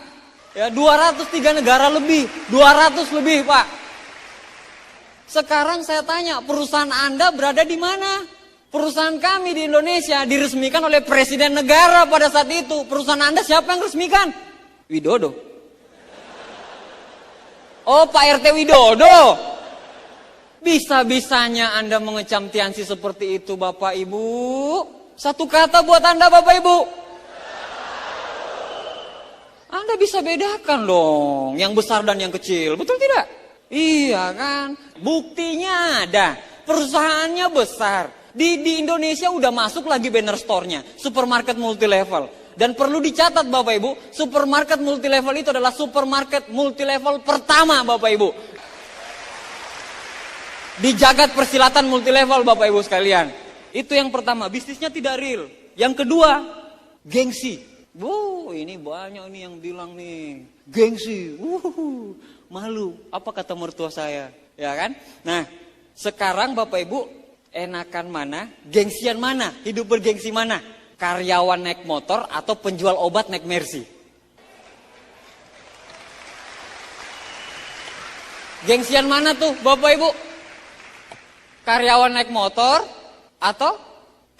Ya 203 negara lebih, 200 lebih Pak. Sekarang saya tanya, perusahaan Anda berada di mana? Perusahaan kami di Indonesia diresmikan oleh Presiden negara pada saat itu. Perusahaan Anda siapa yang resmikan? Widodo. Oh Pak RT Widodo. Bisa-bisanya Anda mengecam Tianxi seperti itu Bapak Ibu. Satu kata buat Anda Bapak Ibu. Anda bisa bedakan dong yang besar dan yang kecil. Betul tidak? Iya kan? Buktinya ada. Perusahaannya besar. Di Indonesia udah masuk lagi banner store-nya. Supermarket multi level. Dan perlu dicatat Bapak Ibu, supermarket multilevel itu adalah supermarket multilevel pertama Bapak Ibu. Di jagat persilatan multilevel Bapak Ibu sekalian. Itu yang pertama, bisnisnya tidak real. Yang kedua, gengsi. Ini banyak nih yang bilang nih, gengsi. Malu, apa kata mertua saya? Ya kan? Nah, sekarang Bapak Ibu, enakan mana? Gengsian mana? Hidup bergengsi mana? Karyawan naik motor atau penjual obat naik Mercy? Gengsian mana tuh Bapak Ibu? Karyawan naik motor atau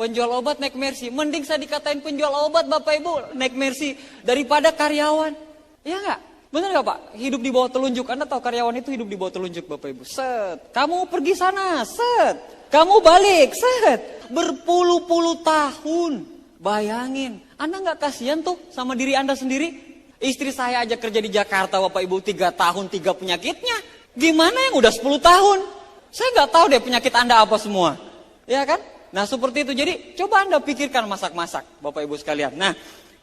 penjual obat naik Mercy? Mending saya dikatain penjual obat Bapak Ibu naik Mercy daripada karyawan. Iya nggak? Bener nggak Pak? Hidup di bawah telunjuk. Anda tahu karyawan itu hidup di bawah telunjuk Bapak Ibu. Set. Kamu pergi sana. Set. Kamu balik. Set. Berpuluh-puluh tahun. Bayangin, Anda nggak kasihan tuh sama diri Anda sendiri? Istri saya aja kerja di Jakarta Bapak Ibu 3 tahun 3 penyakitnya. Gimana yang udah 10 tahun? Saya nggak tahu deh penyakit Anda apa semua. Ya kan? Nah seperti itu. Jadi coba Anda pikirkan masak-masak Bapak Ibu sekalian. Nah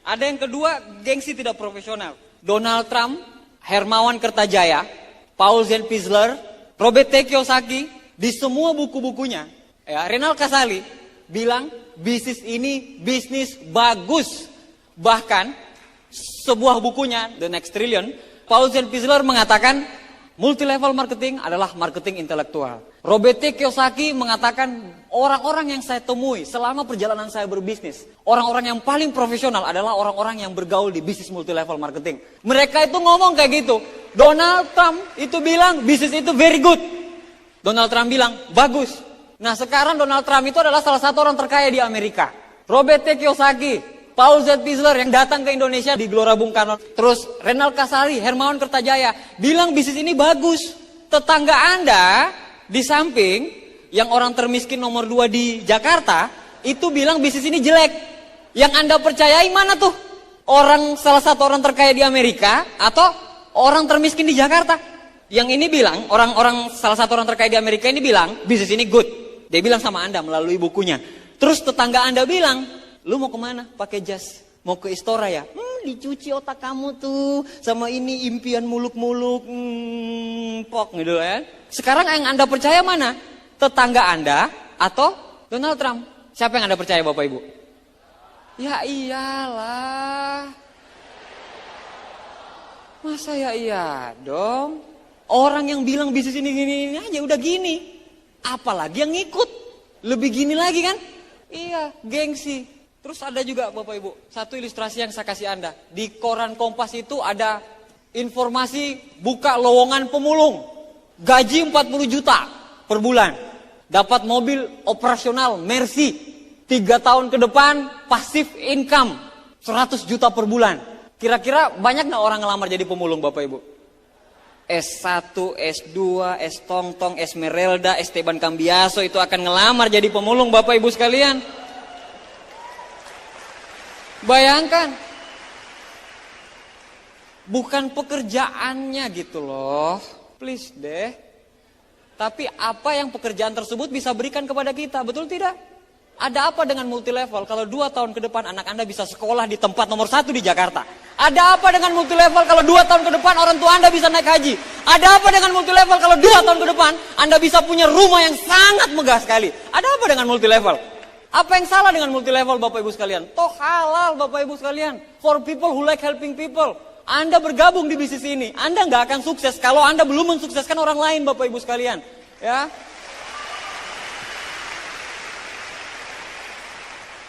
Ada yang kedua, gengsi tidak profesional. Donald Trump, Hermawan Kertajaya, Paul Zellpizer, Robert T. Kiyosaki, di semua buku-bukunya, ya, Renal Kasali bilang bisnis ini bisnis bagus. Bahkan sebuah bukunya, The Next Trillion, Paul Zellpizer mengatakan multi-level marketing adalah marketing intelektual. Robert T. Kiyosaki mengatakan orang-orang yang saya temui selama perjalanan saya berbisnis, orang-orang yang paling profesional adalah orang-orang yang bergaul di bisnis multi-level marketing. Mereka itu ngomong kayak gitu. Donald Trump itu bilang bisnis itu very good. Donald Trump bilang bagus. Nah sekarang Donald Trump itu adalah salah satu orang terkaya di Amerika. Robert T. Kiyosaki, Paul Zellpizer yang datang ke Indonesia di Gelora Bung Karno. Terus Renal Kasali, Hermawan Kertajaya bilang bisnis ini bagus. Tetangga Anda di samping yang orang termiskin nomor 2 di Jakarta itu bilang bisnis ini jelek. Yang Anda percayai mana tuh? Orang salah satu orang terkaya di Amerika atau orang termiskin di Jakarta? Yang ini bilang, orang salah satu orang terkaya di Amerika ini bilang bisnis ini good. Dia bilang sama Anda melalui bukunya. Terus tetangga Anda bilang, lu mau kemana? Pakai jas. Mau ke Istora ya? Dicuci otak kamu tuh. Sama ini impian muluk-muluk. Pok gitu ya. Sekarang yang Anda percaya mana? Tetangga Anda atau Donald Trump? Siapa yang Anda percaya Bapak Ibu? Ya iyalah. Masa ya iya dong? Orang yang bilang bisnis ini gini aja udah gini. Apalagi yang ngikut. Lebih gini lagi kan? Iya, gengsi. Terus ada juga Bapak Ibu, satu ilustrasi yang saya kasih Anda. Di koran Kompas itu ada informasi buka lowongan pemulung. Gaji 40 juta per bulan. Dapat mobil operasional Mercy. 3 tahun ke depan pasif income 100 juta per bulan. Kira-kira banyak gak orang ngelamar jadi pemulung Bapak Ibu? S1, S2, S Tongtong, Esmeralda, Esteban Cambiaso itu akan ngelamar jadi pemulung Bapak Ibu sekalian. Bayangkan, bukan pekerjaannya gitu loh, please deh. Tapi apa yang pekerjaan tersebut bisa berikan kepada kita, betul tidak? Ada apa dengan multi level kalau 2 tahun ke depan anak Anda bisa sekolah di tempat nomor 1 di Jakarta? Ada apa dengan multi level kalau 2 tahun ke depan orang tua Anda bisa naik haji? Ada apa dengan multi level kalau 2 tahun ke depan Anda bisa punya rumah yang sangat megah sekali? Ada apa dengan multi level? Apa yang salah dengan multi level Bapak Ibu sekalian? Toh halal Bapak Ibu sekalian. For people who like helping people. Anda bergabung di bisnis ini. Anda nggak akan sukses kalau Anda belum mensukseskan orang lain Bapak Ibu sekalian. Ya.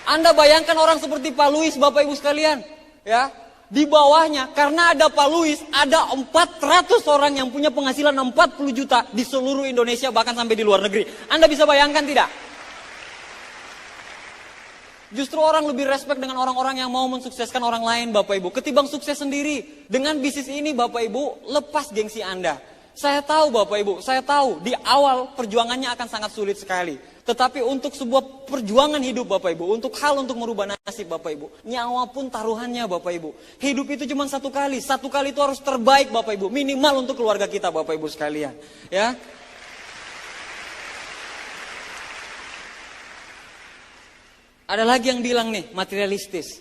Anda bayangkan orang seperti Pak Luis Bapak Ibu sekalian. Ya. Di bawahnya karena ada Pak Luis ada 400 orang yang punya penghasilan 40 juta di seluruh Indonesia bahkan sampai di luar negeri. Anda bisa bayangkan tidak? Justru orang lebih respect dengan orang-orang yang mau mensukseskan orang lain Bapak Ibu. Ketimbang sukses sendiri. Dengan bisnis ini Bapak Ibu, lepas gengsi Anda. Saya tahu Bapak Ibu, saya tahu di awal perjuangannya akan sangat sulit sekali. Tetapi untuk sebuah perjuangan hidup Bapak Ibu, untuk hal untuk merubah nasib Bapak Ibu. Nyawa pun taruhannya Bapak Ibu. Hidup itu cuma satu kali itu harus terbaik Bapak Ibu. Minimal untuk keluarga kita Bapak Ibu sekalian. Ya. Ada lagi yang bilang nih, materialistis.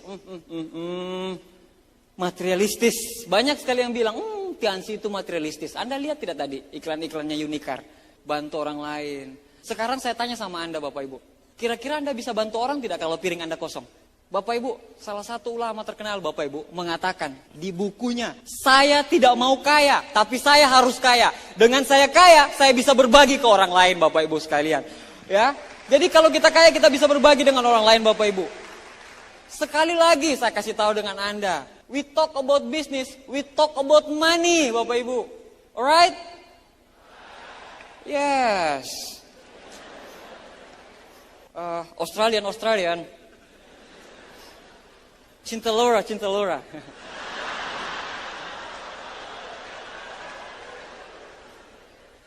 Materialistis. Banyak sekali yang bilang, Tiansi itu materialistis. Anda lihat tidak tadi iklan-iklannya Unicar? Bantu orang lain. Sekarang saya tanya sama Anda Bapak Ibu. Kira-kira Anda bisa bantu orang tidak kalau piring Anda kosong? Bapak Ibu, salah satu ulama terkenal Bapak Ibu mengatakan di bukunya, saya tidak mau kaya, tapi saya harus kaya. Dengan saya kaya, saya bisa berbagi ke orang lain Bapak Ibu sekalian. Ya. Jadi kalau kita kaya kita bisa berbagi dengan orang lain Bapak Ibu. Sekali lagi saya kasih tahu dengan Anda. We talk about business, we talk about money Bapak Ibu. Alright? Yes. Australian. Cinta Laura.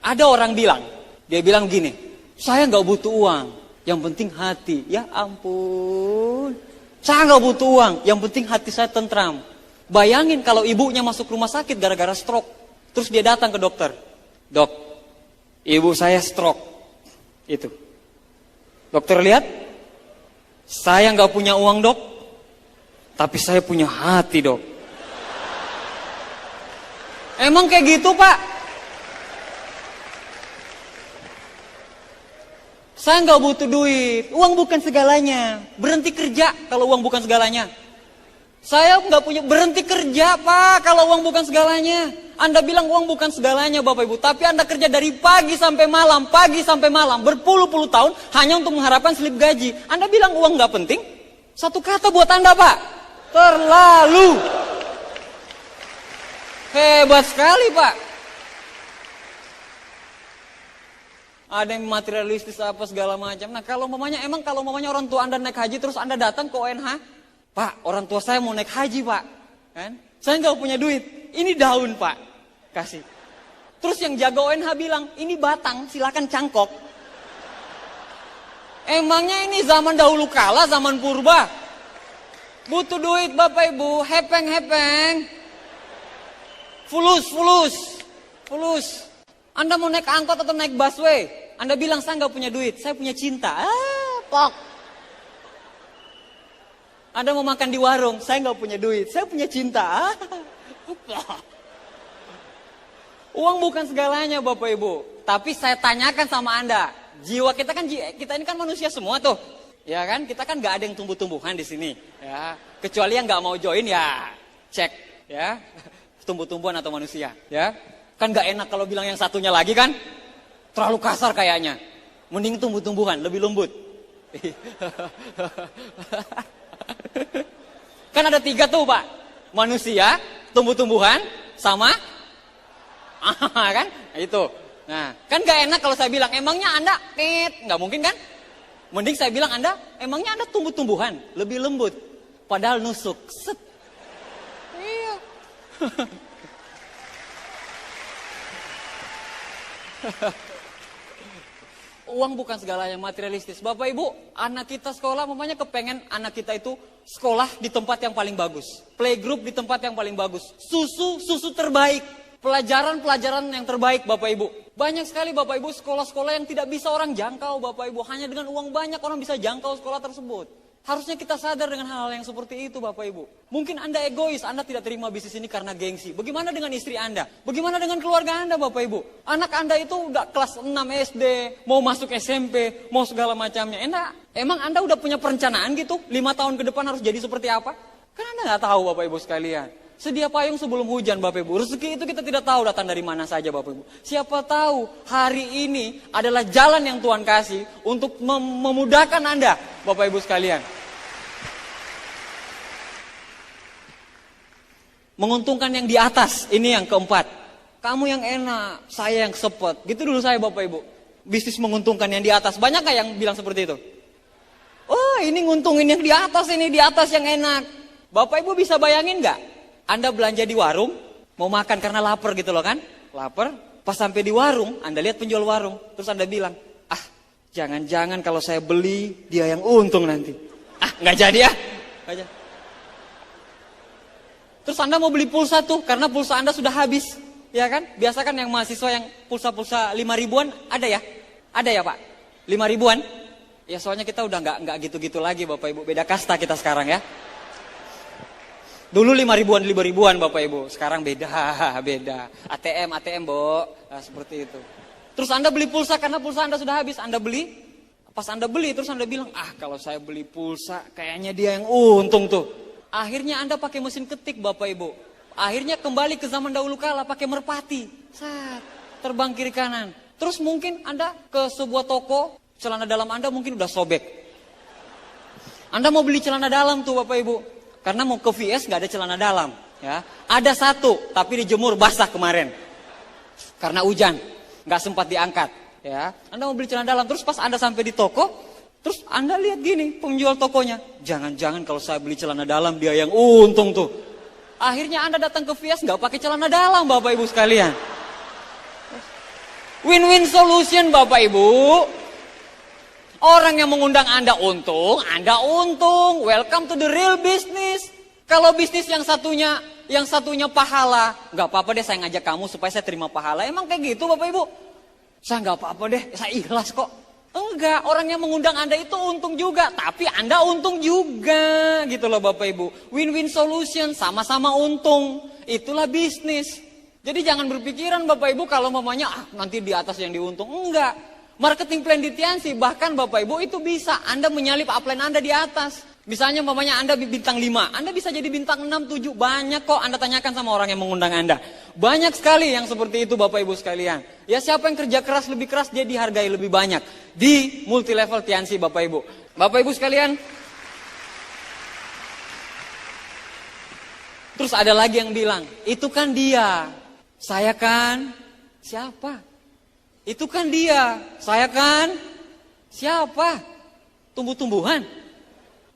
Ada orang bilang, dia bilang gini. Saya nggak butuh uang, yang penting hati. Ya ampun, saya nggak butuh uang, yang penting hati saya tentram. Bayangin kalau ibunya masuk rumah sakit gara-gara stroke, terus dia datang ke dokter. Dok, ibu saya stroke. Itu. Dokter lihat, saya nggak punya uang dok, Tapi saya punya hati, Dok. Emang kayak gitu, Pak? Saya nggak butuh duit. Uang bukan segalanya. Berhenti kerja kalau uang bukan segalanya. Saya nggak punya, berhenti kerja, Pak, kalau uang bukan segalanya. Anda bilang uang bukan segalanya, Bapak Ibu. Tapi Anda kerja dari pagi sampai malam, berpuluh-puluh tahun hanya untuk mengharapkan slip gaji. Anda bilang uang nggak penting? Satu kata buat Anda, Pak. Terlalu. Hebat sekali, Pak. Ada yang materialistis apa segala macam. Nah, kalau mamanya orang tua Anda naik haji terus Anda datang ke ONH, Pak, orang tua saya mau naik haji, Pak. Kan? Saya nggak punya duit. Ini daun, Pak. Kasih. Terus yang jaga ONH bilang, ini batang, silakan cangkok. Emangnya ini zaman dahulu kala, zaman purba? Butuh duit, Bapak Ibu, hepeng. Fulus. Anda mau naik angkot atau naik busway? Anda bilang, saya nggak punya duit, saya punya cinta. Pok. Anda mau makan di warung, saya nggak punya duit, saya punya cinta. Uang bukan segalanya, Bapak Ibu. Tapi saya tanyakan sama Anda, jiwa kita ini kan manusia semua tuh, ya kan? Kita kan nggak ada yang tumbuh-tumbuhan di sini, ya. Kecuali yang nggak mau join ya cek, ya, tumbuh-tumbuhan atau manusia, ya. Kan nggak enak kalau bilang yang satunya lagi kan, terlalu kasar kayaknya. Mending tumbuh-tumbuhan, lebih lembut. Kan ada 3 tuh, Pak. Manusia, tumbuh-tumbuhan, sama kan? Itu. Nah, kan gak enak kalau saya bilang, emangnya Anda nggak mungkin kan? Mending saya bilang emangnya Anda tumbuh-tumbuhan, lebih lembut. Padahal nusuk. Set. Iya. Uang bukan segalanya, materialistis. Bapak Ibu, anak kita sekolah, mamanya kepengen anak kita itu sekolah di tempat yang paling bagus. Playgroup di tempat yang paling bagus. Susu terbaik. Pelajaran yang terbaik, Bapak Ibu. Banyak sekali, Bapak Ibu, sekolah-sekolah yang tidak bisa orang jangkau, Bapak Ibu. Hanya dengan uang banyak orang bisa jangkau sekolah tersebut. Harusnya kita sadar dengan hal-hal yang seperti itu, Bapak Ibu. Mungkin Anda egois, Anda tidak terima bisnis ini karena gengsi. Bagaimana dengan istri Anda? Bagaimana dengan keluarga Anda, Bapak Ibu? Anak Anda itu udah kelas 6 SD, mau masuk SMP, mau segala macamnya. Emang Anda udah punya perencanaan gitu? 5 tahun ke depan harus jadi seperti apa? Kan Anda nggak tahu, Bapak Ibu sekalian. Sedia payung sebelum hujan, Bapak Ibu. Rezeki itu kita tidak tahu datang dari mana saja, Bapak Ibu. Siapa tahu hari ini adalah jalan yang Tuhan kasih untuk memudahkan Anda, Bapak Ibu sekalian. Menguntungkan yang di atas, ini yang keempat. Kamu yang enak, saya yang sepet. Gitu dulu saya, Bapak Ibu. Bisnis menguntungkan yang di atas. Banyak gak yang bilang seperti itu? Oh, ini nguntungin yang di atas, ini di atas yang enak. Bapak Ibu bisa bayangin gak? Anda belanja di warung, mau makan karena lapar gitu loh kan? Lapar, pas sampai di warung, Anda lihat penjual warung. Terus Anda bilang, jangan-jangan kalau saya beli, dia yang untung nanti. Nggak jadi ya? Nggak jadi. Terus Anda mau beli pulsa tuh, karena pulsa Anda sudah habis. Ya kan? Biasa kan yang mahasiswa yang pulsa-pulsa 5 ribuan, ada ya? Ada ya Pak? 5 ribuan? Ya soalnya kita udah nggak gitu-gitu lagi Bapak Ibu. Beda kasta kita sekarang ya. Dulu 5 ribuan Bapak Ibu. Sekarang beda. ATM Bo. Nah, seperti itu. Terus Anda beli pulsa karena pulsa Anda sudah habis. Anda beli. Pas Anda beli terus Anda bilang, kalau saya beli pulsa kayaknya dia yang untung tuh. Akhirnya Anda pakai mesin ketik Bapak Ibu. Akhirnya kembali ke zaman dahulu kala pakai merpati. Terbang kiri kanan. Terus mungkin Anda ke sebuah toko, celana dalam Anda mungkin udah sobek. Anda mau beli celana dalam tuh Bapak Ibu. Karena mau ke VS gak ada celana dalam. Ya. Ada satu, tapi dijemur basah kemarin. Karena hujan, gak sempat diangkat. Ya. Anda mau beli celana dalam, terus pas Anda sampai di toko, terus Anda lihat gini, penjual tokonya. Jangan-jangan kalau saya beli celana dalam, dia yang untung tuh. Akhirnya Anda datang ke VS gak pakai celana dalam Bapak Ibu sekalian. Win-win solution Bapak Ibu. Orang yang mengundang Anda untung. Welcome to the real business. Kalau bisnis yang satunya pahala, nggak apa-apa deh saya ngajak kamu supaya saya terima pahala. Emang kayak gitu Bapak Ibu? Saya nggak apa-apa deh, saya ikhlas kok. Enggak, orang yang mengundang Anda itu untung juga, tapi Anda untung juga, gitu loh Bapak Ibu. Win-win solution, sama-sama untung. Itulah bisnis. Jadi jangan berpikiran Bapak Ibu kalau mamanya nanti di atas yang diuntung. Enggak. Marketing plan di Tiansi, bahkan Bapak Ibu itu bisa Anda menyalip upline Anda di atas. Misalnya mamanya Anda bintang 5, Anda bisa jadi bintang 6, 7. Banyak kok, Anda tanyakan sama orang yang mengundang Anda. Banyak sekali yang seperti itu Bapak Ibu sekalian. Ya siapa yang kerja keras lebih keras, dia dihargai lebih banyak. Di multi level Tiansi Bapak Ibu. Bapak Ibu sekalian. Terus ada lagi yang bilang, itu kan dia. Saya kan, siapa? Itu kan dia. Saya kan, siapa? Tumbuh-tumbuhan?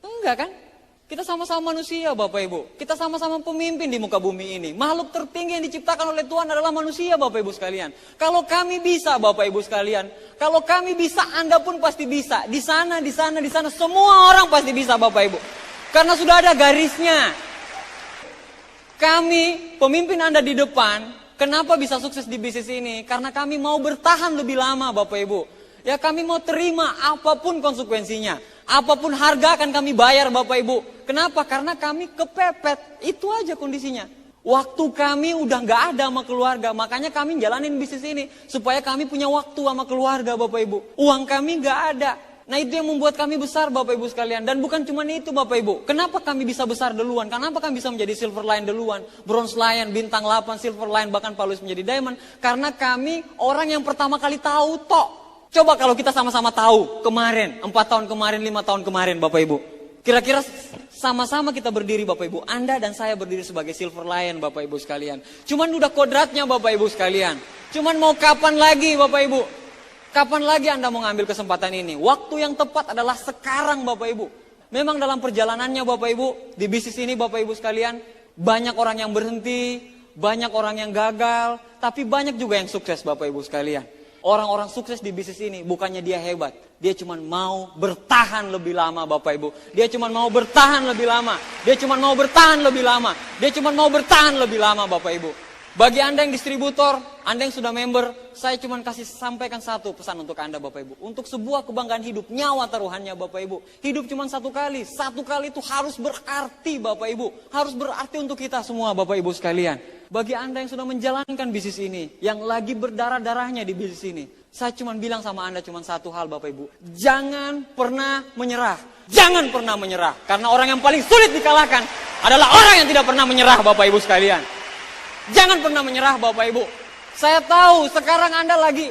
Enggak kan? Kita sama-sama manusia Bapak Ibu. Kita sama-sama pemimpin di muka bumi ini. Makhluk tertinggi yang diciptakan oleh Tuhan adalah manusia Bapak Ibu sekalian. Kalau kami bisa Bapak Ibu sekalian. Kalau kami bisa, Anda pun pasti bisa. Di sana, di sana, di sana. Semua orang pasti bisa Bapak Ibu. Karena sudah ada garisnya. Kami, pemimpin Anda di depan, kenapa bisa sukses di bisnis ini? Karena kami mau bertahan lebih lama Bapak Ibu. Ya kami mau terima apapun konsekuensinya. Apapun harga akan kami bayar Bapak Ibu. Kenapa? Karena kami kepepet. Itu aja kondisinya. Waktu kami udah gak ada sama keluarga. Makanya kami jalanin bisnis ini. Supaya kami punya waktu sama keluarga Bapak Ibu. Uang kami gak ada. Nah itu yang membuat kami besar Bapak Ibu sekalian. Dan bukan cuma itu Bapak Ibu. Kenapa kami bisa besar duluan? Kenapa kami bisa menjadi silver lion duluan? Bronze lion, bintang 8, silver lion, bahkan Paulus menjadi diamond. Karena kami orang yang pertama kali tahu tok. Coba kalau kita sama-sama tahu kemarin, 4 tahun kemarin, 5 tahun kemarin Bapak Ibu. Kira-kira sama-sama kita berdiri Bapak Ibu. Anda dan saya berdiri sebagai silver lion Bapak Ibu sekalian. Cuman udah kodratnya Bapak Ibu sekalian. Cuman mau kapan lagi Bapak Ibu? Kapan lagi Anda mau ngambil kesempatan ini? Waktu yang tepat adalah sekarang Bapak Ibu. Memang dalam perjalanannya Bapak Ibu, di bisnis ini Bapak Ibu sekalian, banyak orang yang berhenti, banyak orang yang gagal, tapi banyak juga yang sukses Bapak Ibu sekalian. Orang-orang sukses di bisnis ini bukannya dia hebat. Dia cuma mau bertahan lebih lama Bapak Ibu. Dia cuma mau bertahan lebih lama. Dia cuma mau bertahan lebih lama. Dia cuma mau bertahan lebih lama Bapak Ibu. Bagi Anda yang distributor, Anda yang sudah member, saya cuma kasih sampaikan satu pesan untuk Anda Bapak Ibu. Untuk sebuah kebanggaan hidup, nyawa taruhannya Bapak Ibu. Hidup cuma satu kali. Satu kali itu harus berarti Bapak Ibu. Harus berarti untuk kita semua Bapak Ibu sekalian. Bagi Anda yang sudah menjalankan bisnis ini, yang lagi berdarah-darahnya di bisnis ini, saya cuma bilang sama Anda cuma satu hal Bapak Ibu. Jangan pernah menyerah. Jangan pernah menyerah. Karena orang yang paling sulit dikalahkan adalah orang yang tidak pernah menyerah Bapak Ibu sekalian. Jangan pernah menyerah Bapak Ibu. Saya tahu sekarang Anda lagi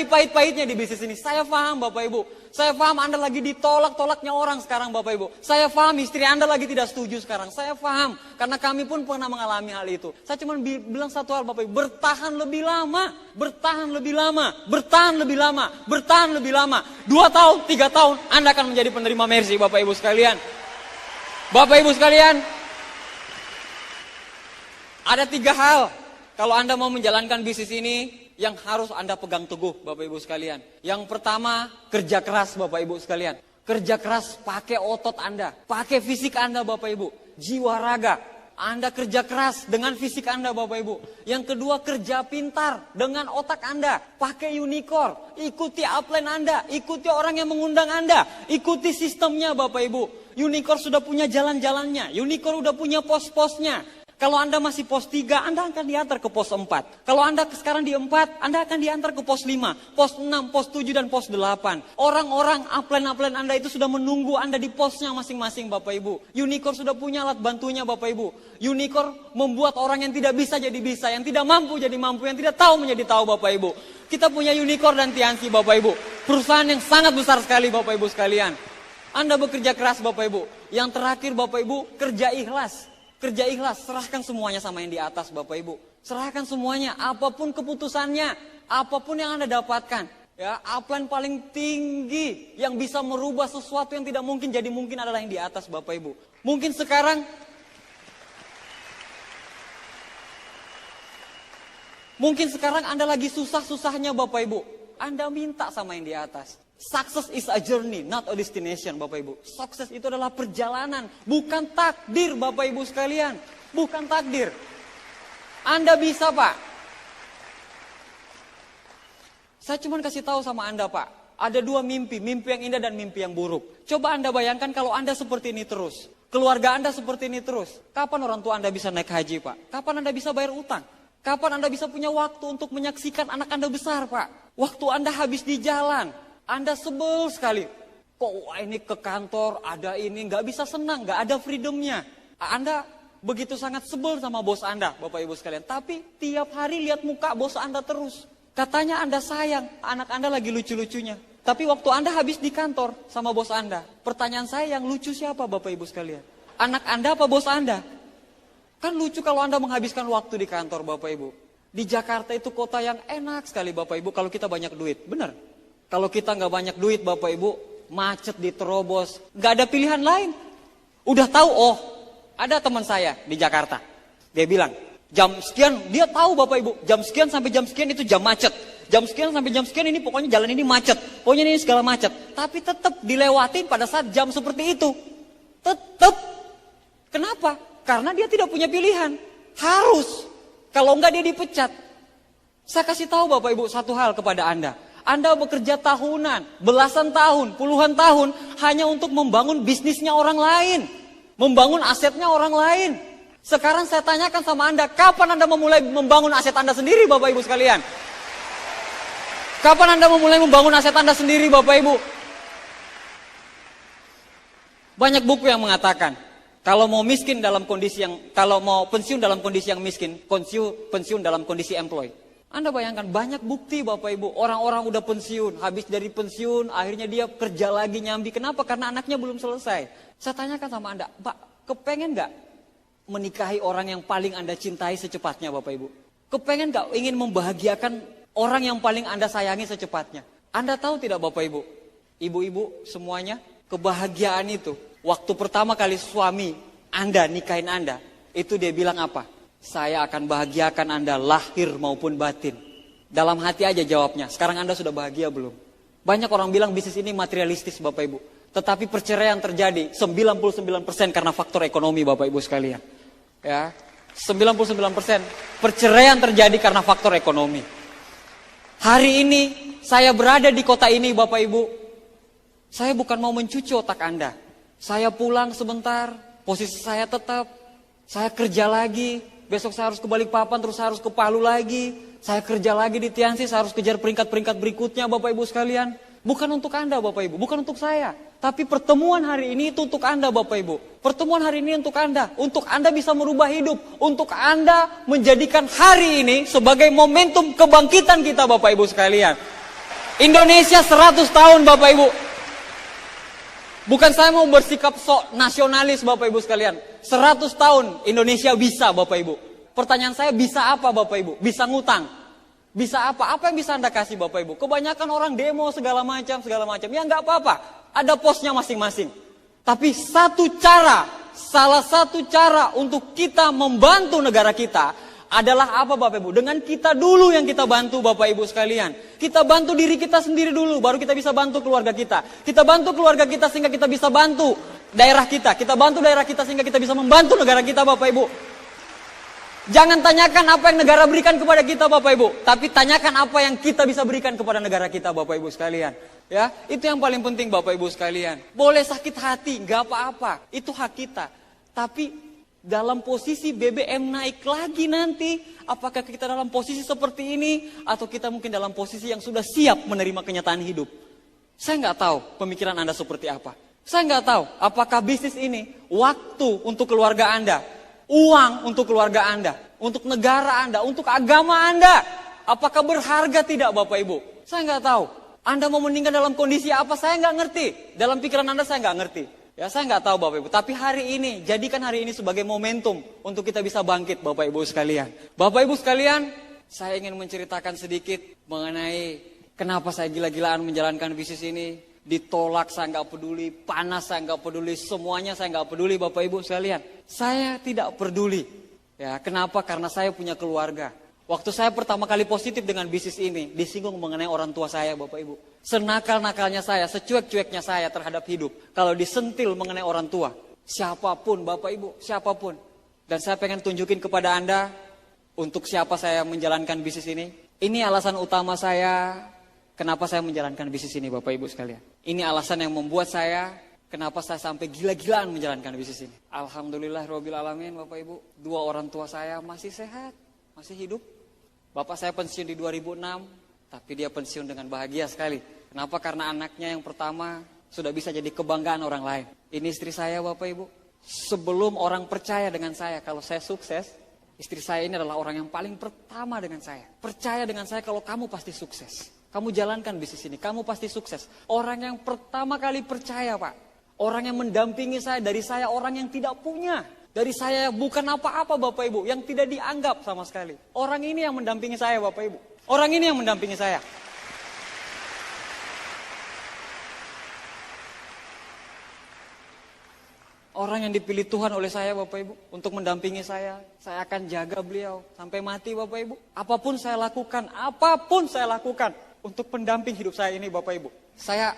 pahit-pahitnya di bisnis ini. Saya paham Bapak Ibu. Saya paham Anda lagi ditolak-tolaknya orang sekarang Bapak Ibu. Saya paham istri Anda lagi tidak setuju sekarang. Saya paham. Karena kami pun pernah mengalami hal itu. Saya cuma bilang satu hal Bapak Ibu. Bertahan lebih lama. Bertahan lebih lama. Bertahan lebih lama. Bertahan lebih lama. 2 tahun, 3 tahun. Anda akan menjadi penerima mercy Bapak Ibu sekalian. Bapak Ibu sekalian. Ada 3 hal. Kalau Anda mau menjalankan bisnis ini, yang harus Anda pegang teguh Bapak Ibu sekalian. Yang pertama, kerja keras Bapak Ibu sekalian. Kerja keras pakai otot Anda. Pakai fisik Anda Bapak Ibu. Jiwa raga. Anda kerja keras dengan fisik Anda Bapak Ibu. Yang kedua, kerja pintar dengan otak Anda. Pakai unicorn. Ikuti upline Anda. Ikuti orang yang mengundang Anda. Ikuti sistemnya Bapak Ibu. Unicorn sudah punya jalan-jalannya. Unicorn sudah punya pos-posnya. Kalau Anda masih pos 3, Anda akan diantar ke pos 4. Kalau Anda sekarang di 4, Anda akan diantar ke pos 5, pos 6, pos 7, dan pos 8. Orang-orang upline Anda itu sudah menunggu Anda di posnya masing-masing Bapak Ibu. Unicorn sudah punya alat bantunya Bapak Ibu. Unicorn membuat orang yang tidak bisa jadi bisa, yang tidak mampu jadi mampu, yang tidak tahu menjadi tahu Bapak Ibu. Kita punya Unicorn dan Tiansi Bapak Ibu. Perusahaan yang sangat besar sekali Bapak Ibu sekalian. Anda bekerja keras Bapak Ibu. Yang terakhir Bapak Ibu, kerja ikhlas. Kerja ikhlas, serahkan semuanya sama yang di atas Bapak Ibu. Serahkan semuanya, apapun keputusannya, apapun yang Anda dapatkan. Ya, upline paling tinggi yang bisa merubah sesuatu yang tidak mungkin jadi mungkin adalah yang di atas Bapak Ibu. Mungkin sekarang Anda lagi susah-susahnya Bapak Ibu. Anda minta sama yang di atas. Success is a journey, not a destination Bapak Ibu. Sukses itu adalah perjalanan, bukan takdir Bapak Ibu sekalian. Bukan takdir. Anda bisa Pak. Saya cuma kasih tahu sama Anda Pak. Ada 2 mimpi, mimpi yang indah dan mimpi yang buruk. Coba Anda bayangkan kalau Anda seperti ini terus. Keluarga Anda seperti ini terus. Kapan orang tua Anda bisa naik haji, Pak? Kapan Anda bisa bayar utang? Kapan Anda bisa punya waktu untuk menyaksikan anak Anda besar, Pak? Waktu Anda habis di jalan. Anda sebel sekali. Kok ini ke kantor, ada ini, nggak bisa senang, nggak ada freedomnya. Anda begitu sangat sebel sama bos Anda, Bapak Ibu sekalian. Tapi tiap hari lihat muka bos Anda terus. Katanya Anda sayang, anak Anda lagi lucu-lucunya. Tapi waktu Anda habis di kantor sama bos Anda, pertanyaan saya yang lucu siapa Bapak Ibu sekalian? Anak Anda apa bos Anda? Kan lucu kalau Anda menghabiskan waktu di kantor Bapak Ibu. Di Jakarta itu kota yang enak sekali Bapak Ibu kalau kita banyak duit, benar? Kalau kita nggak banyak duit Bapak Ibu, macet diterobos, nggak ada pilihan lain. Udah tahu, oh ada teman saya di Jakarta, dia bilang, jam sekian, dia tahu Bapak Ibu, jam sekian sampai jam sekian itu jam macet. Jam sekian sampai jam sekian ini pokoknya jalan ini macet. Pokoknya ini segala macet. Tapi tetap dilewatin pada saat jam seperti itu. Tetap. Kenapa? Karena dia tidak punya pilihan. Harus. Kalau enggak dia dipecat. Saya kasih tahu Bapak Ibu satu hal kepada Anda. Anda bekerja tahunan, belasan tahun, puluhan tahun hanya untuk membangun bisnisnya orang lain. Membangun asetnya orang lain. Sekarang saya tanyakan sama Anda, kapan Anda memulai membangun aset Anda sendiri Bapak Ibu sekalian? Kapan Anda memulai membangun aset Anda sendiri Bapak Ibu? Banyak buku yang mengatakan, kalau mau miskin dalam kondisi yang, kalau mau pensiun dalam kondisi yang miskin, pensiun dalam kondisi employ. Anda bayangkan banyak bukti Bapak Ibu, orang-orang udah pensiun, habis dari pensiun, akhirnya dia kerja lagi nyambi. Kenapa? Karena anaknya belum selesai. Saya tanyakan sama Anda, Pak, kepengen gak menikahi orang yang paling Anda cintai secepatnya Bapak Ibu? Kepengen gak ingin membahagiakan orang yang paling Anda sayangi secepatnya? Anda tahu tidak Bapak Ibu? Ibu-ibu semuanya, kebahagiaan itu waktu pertama kali suami Anda nikahin Anda, itu dia bilang apa? Saya akan bahagiakan Anda lahir maupun batin. Dalam hati aja jawabnya. Sekarang Anda sudah bahagia belum? Banyak orang bilang bisnis ini materialistis Bapak Ibu. Tetapi perceraian terjadi 99% karena faktor ekonomi Bapak Ibu sekalian. Ya, 99% perceraian terjadi karena faktor ekonomi. Hari ini saya berada di kota ini Bapak Ibu. Saya bukan mau mencuci otak Anda. Saya pulang sebentar, posisi saya tetap. Saya kerja lagi, besok saya harus ke Balikpapan, terus saya harus ke Palu lagi. Saya kerja lagi di Tiansi, saya harus kejar peringkat-peringkat berikutnya Bapak Ibu sekalian. Bukan untuk Anda Bapak Ibu, bukan untuk saya. Tapi pertemuan hari ini itu untuk Anda Bapak Ibu. Pertemuan hari ini untuk Anda. Untuk Anda bisa merubah hidup. Untuk Anda menjadikan hari ini sebagai momentum kebangkitan kita Bapak Ibu sekalian. Indonesia 100 tahun Bapak Ibu. Bukan saya mau bersikap sok nasionalis Bapak Ibu sekalian. 100 tahun Indonesia bisa Bapak Ibu. Pertanyaan saya, bisa apa Bapak Ibu? Bisa ngutang. Bisa apa? Apa yang bisa Anda kasih Bapak Ibu? Kebanyakan orang demo segala macam. Ya nggak apa-apa. Ada posnya masing-masing. Tapi salah satu cara untuk kita membantu negara kita adalah apa Bapak Ibu? Dengan kita dulu yang kita bantu Bapak Ibu sekalian. Kita bantu diri kita sendiri dulu, baru kita bisa bantu keluarga kita. Kita bantu keluarga kita sehingga kita bisa bantu daerah kita. Kita bantu daerah kita sehingga kita bisa membantu negara kita Bapak Ibu. Jangan tanyakan apa yang negara berikan kepada kita Bapak Ibu, tapi tanyakan apa yang kita bisa berikan kepada negara kita Bapak Ibu sekalian. Ya, itu yang paling penting Bapak Ibu sekalian. Boleh sakit hati, nggak apa-apa, itu hak kita. Tapi dalam posisi BBM naik lagi nanti, apakah kita dalam posisi seperti ini atau kita mungkin dalam posisi yang sudah siap menerima kenyataan hidup? Saya nggak tahu pemikiran Anda seperti apa. Saya nggak tahu apakah bisnis ini waktu untuk keluarga Anda, uang untuk keluarga Anda, untuk negara Anda, untuk agama Anda. Apakah berharga tidak Bapak Ibu? Saya nggak tahu. Anda mau meninggal dalam kondisi apa? Saya nggak ngerti. Dalam pikiran Anda saya nggak ngerti. Ya saya nggak tahu Bapak Ibu. Tapi hari ini, jadikan hari ini sebagai momentum untuk kita bisa bangkit Bapak Ibu sekalian. Bapak Ibu sekalian, saya ingin menceritakan sedikit mengenai kenapa saya gila-gilaan menjalankan bisnis ini. Ditolak saya nggak peduli, panas saya nggak peduli, semuanya saya nggak peduli Bapak Ibu sekalian. Saya tidak peduli. Ya, kenapa? Karena saya punya keluarga. Waktu saya pertama kali positif dengan bisnis ini, disinggung mengenai orang tua saya Bapak Ibu. Senakal-nakalnya saya, secuek-cueknya saya terhadap hidup. Kalau disentil mengenai orang tua, siapapun Bapak Ibu, siapapun. Dan saya pengen tunjukin kepada Anda, untuk siapa saya menjalankan bisnis ini. Ini alasan utama saya, kenapa saya menjalankan bisnis ini Bapak Ibu sekalian. Ini alasan yang membuat saya Kenapa saya sampai gila-gilaan menjalankan bisnis ini? Alhamdulillah Rabbil Alamin, Bapak Ibu. 2 orang tua saya masih sehat, masih hidup. Bapak saya pensiun di 2006, tapi dia pensiun dengan bahagia sekali. Kenapa? Karena anaknya yang pertama sudah bisa jadi kebanggaan orang lain. Ini istri saya, Bapak Ibu. Sebelum orang percaya dengan saya kalau saya sukses, istri saya ini adalah orang yang paling pertama dengan saya. Percaya dengan saya kalau kamu pasti sukses. Kamu jalankan bisnis ini, kamu pasti sukses. Orang yang pertama kali percaya, Pak. Orang yang mendampingi saya, dari saya orang yang tidak punya. Dari saya bukan apa-apa, Bapak Ibu, yang tidak dianggap sama sekali. Orang ini yang mendampingi saya, Bapak Ibu. Orang ini yang mendampingi saya. Orang yang dipilih Tuhan oleh saya, Bapak Ibu, untuk mendampingi saya akan jaga beliau sampai mati, Bapak Ibu. Apapun saya lakukan untuk pendamping hidup saya ini, Bapak Ibu. Saya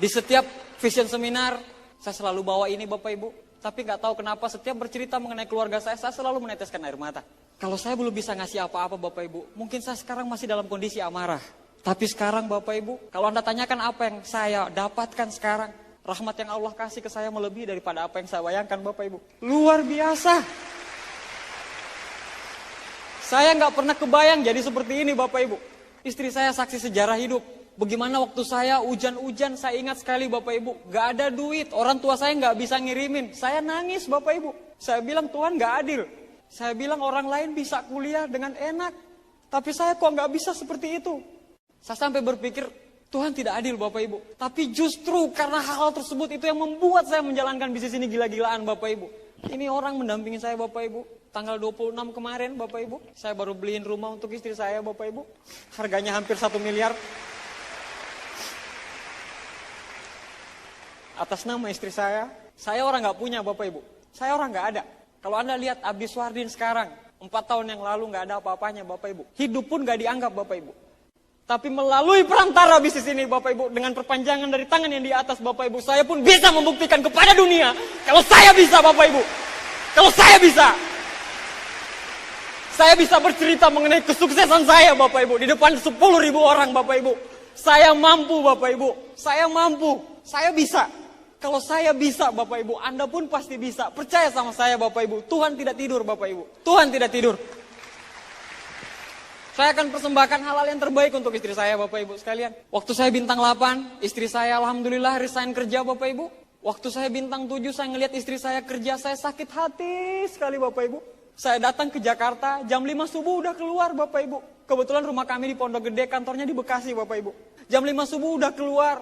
di setiap vision seminar, saya selalu bawa ini, Bapak Ibu. Tapi nggak tahu kenapa setiap bercerita mengenai keluarga saya selalu meneteskan air mata. Kalau saya belum bisa ngasih apa-apa, Bapak Ibu, mungkin saya sekarang masih dalam kondisi amarah. Tapi sekarang, Bapak Ibu, kalau Anda tanyakan apa yang saya dapatkan sekarang, rahmat yang Allah kasih ke saya melebihi daripada apa yang saya bayangkan, Bapak Ibu. Luar biasa. Saya nggak pernah kebayang jadi seperti ini, Bapak Ibu. Istri saya saksi sejarah hidup. Bagaimana waktu saya hujan-hujan, saya ingat sekali, Bapak Ibu, gak ada duit, orang tua saya gak bisa ngirimin. Saya nangis, Bapak Ibu. Saya bilang Tuhan gak adil. Saya bilang orang lain bisa kuliah dengan enak, tapi saya kok gak bisa seperti itu. Saya sampai berpikir Tuhan tidak adil, Bapak Ibu. Tapi justru karena hal tersebut itu yang membuat saya menjalankan bisnis ini gila-gilaan, Bapak Ibu. Ini orang mendampingi saya, Bapak Ibu. Tanggal 26 kemarin, Bapak Ibu, saya baru beliin rumah untuk istri saya, Bapak Ibu. Harganya hampir 1 miliar. Atas nama istri saya orang gak punya, Bapak Ibu. Saya orang gak ada. Kalau Anda lihat Abdi Swardin sekarang, 4 tahun yang lalu gak ada apa-apanya, Bapak Ibu. Hidup pun gak dianggap, Bapak Ibu. Tapi melalui perantara bisnis ini, Bapak Ibu, dengan perpanjangan dari tangan yang di atas, Bapak Ibu, saya pun bisa membuktikan kepada dunia, kalau saya bisa, Bapak Ibu. Kalau saya bisa. Saya bisa bercerita mengenai kesuksesan saya, Bapak Ibu, di depan 10.000 orang, Bapak Ibu. Saya mampu, Bapak Ibu. Saya mampu. Saya bisa. Kalau saya bisa, Bapak Ibu, Anda pun pasti bisa. Percaya sama saya, Bapak Ibu. Tuhan tidak tidur, Bapak Ibu. Tuhan tidak tidur. Saya akan persembahkan hal-hal yang terbaik untuk istri saya, Bapak Ibu sekalian. Waktu saya bintang 8, istri saya alhamdulillah resign kerja, Bapak Ibu. Waktu saya bintang 7, saya ngelihat istri saya kerja, saya sakit hati sekali, Bapak Ibu. Saya datang ke Jakarta, jam 5 subuh udah keluar, Bapak Ibu. Kebetulan rumah kami di Pondok Gede, kantornya di Bekasi, Bapak Ibu. Jam 5 subuh udah keluar.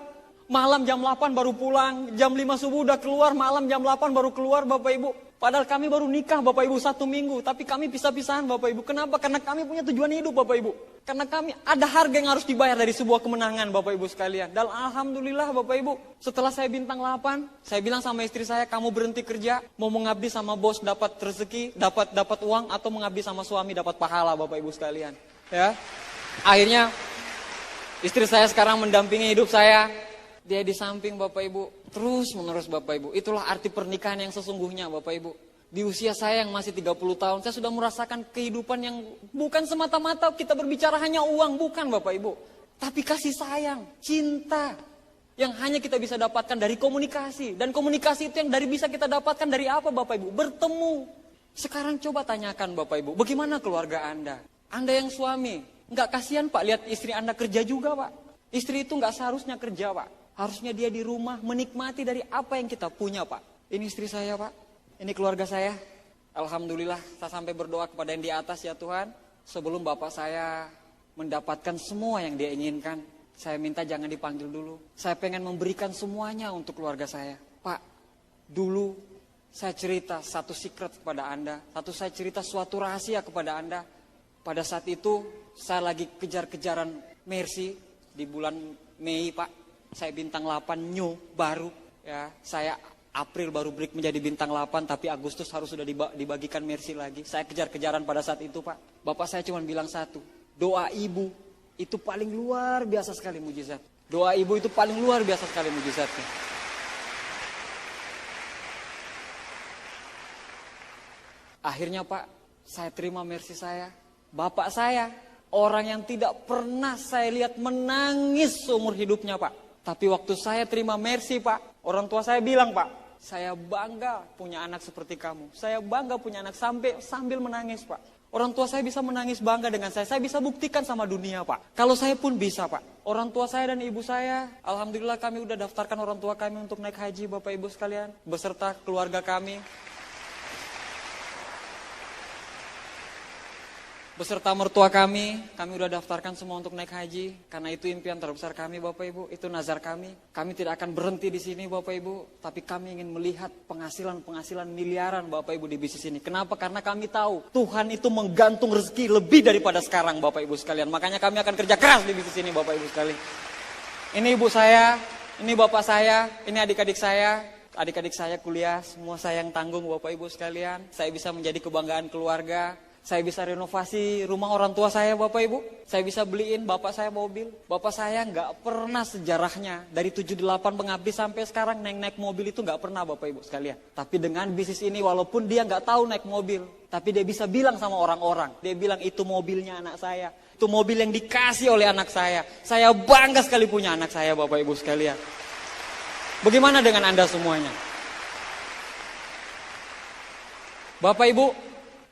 Malam jam 8 baru pulang, jam 5 subuh udah keluar, malam jam 8 baru keluar, Bapak Ibu. Padahal kami baru nikah, Bapak Ibu, 1 minggu, tapi kami pisah-pisahan, Bapak Ibu. Kenapa? Karena kami punya tujuan hidup, Bapak Ibu. Karena kami ada harga yang harus dibayar dari sebuah kemenangan, Bapak Ibu sekalian. Dan alhamdulillah, Bapak Ibu, setelah saya bintang 8, saya bilang sama istri saya, kamu berhenti kerja, mau mengabdi sama bos dapat rezeki, dapat uang, atau mengabdi sama suami dapat pahala, Bapak Ibu sekalian. Ya, akhirnya istri saya sekarang mendampingi hidup saya. Dia di samping, Bapak Ibu, terus menerus, Bapak Ibu. Itulah arti pernikahan yang sesungguhnya, Bapak Ibu. Di usia saya yang masih 30 tahun, saya sudah merasakan kehidupan yang bukan semata-mata kita berbicara hanya uang, bukan, Bapak Ibu. Tapi kasih sayang, cinta, yang hanya kita bisa dapatkan dari komunikasi. Dan komunikasi itu yang bisa kita dapatkan dari apa, Bapak Ibu? Bertemu. Sekarang coba tanyakan, Bapak Ibu, bagaimana keluarga Anda? Anda yang suami, nggak kasihan, Pak, lihat istri Anda kerja juga, Pak. Istri itu nggak seharusnya kerja, Pak. Harusnya dia di rumah menikmati dari apa yang kita punya, Pak. Ini istri saya, Pak. Ini keluarga saya. Alhamdulillah, saya sampai berdoa kepada yang di atas, ya Tuhan. Sebelum bapak saya mendapatkan semua yang dia inginkan, saya minta jangan dipanggil dulu. Saya pengen memberikan semuanya untuk keluarga saya. Pak, dulu saya cerita satu secret kepada Anda. Saya cerita suatu rahasia kepada Anda. Pada saat itu, saya lagi kejar-kejaran Mercy di bulan Mei, Pak. Saya bintang 8 new baru, ya. Saya April baru break menjadi bintang 8, tapi Agustus harus sudah dibagikan Mercy lagi. Saya kejar-kejaran pada saat itu, Pak. Bapak saya cuma bilang satu, doa ibu itu paling luar biasa sekali mujizat. Doa ibu itu paling luar biasa sekali mujizatnya. Akhirnya, Pak, saya terima Mercy saya. Bapak saya Orang yang tidak pernah saya lihat menangis seumur hidupnya, Pak. Tapi waktu saya terima mercy, Pak, orang tua saya bilang, Pak, saya bangga punya anak seperti kamu. Saya bangga punya anak sambil menangis, Pak. Orang tua saya bisa menangis bangga dengan saya. Saya bisa buktikan sama dunia, Pak. Kalau saya pun bisa, Pak. Orang tua saya dan ibu saya, alhamdulillah kami udah daftarkan orang tua kami untuk naik haji, Bapak Ibu sekalian, beserta keluarga kami. Beserta mertua kami udah daftarkan semua untuk naik haji. Karena itu impian terbesar kami, Bapak Ibu. Itu nazar kami. Kami tidak akan berhenti di sini, Bapak Ibu. Tapi kami ingin melihat penghasilan miliaran, Bapak Ibu, di bisnis ini. Kenapa? Karena kami tahu Tuhan itu menggantung rezeki lebih daripada sekarang, Bapak Ibu sekalian. Makanya kami akan kerja keras di bisnis ini, Bapak Ibu sekalian. Ini ibu saya, ini bapak saya, ini adik-adik saya. Adik-adik saya kuliah, semua saya yang tanggung, Bapak Ibu sekalian. Saya bisa menjadi kebanggaan keluarga. Saya bisa renovasi rumah orang tua saya, Bapak Ibu. Saya bisa beliin bapak saya mobil. Bapak saya nggak pernah sejarahnya dari 78 pengabdi sampai sekarang naik mobil itu nggak pernah, Bapak Ibu sekalian. Tapi dengan bisnis ini walaupun dia nggak tahu naik mobil, tapi dia bisa bilang sama orang-orang. Dia bilang itu mobilnya anak saya. Itu mobil yang dikasih oleh anak saya. Saya bangga sekali punya anak saya, Bapak Ibu sekalian. Bagaimana dengan Anda semuanya? Bapak Ibu,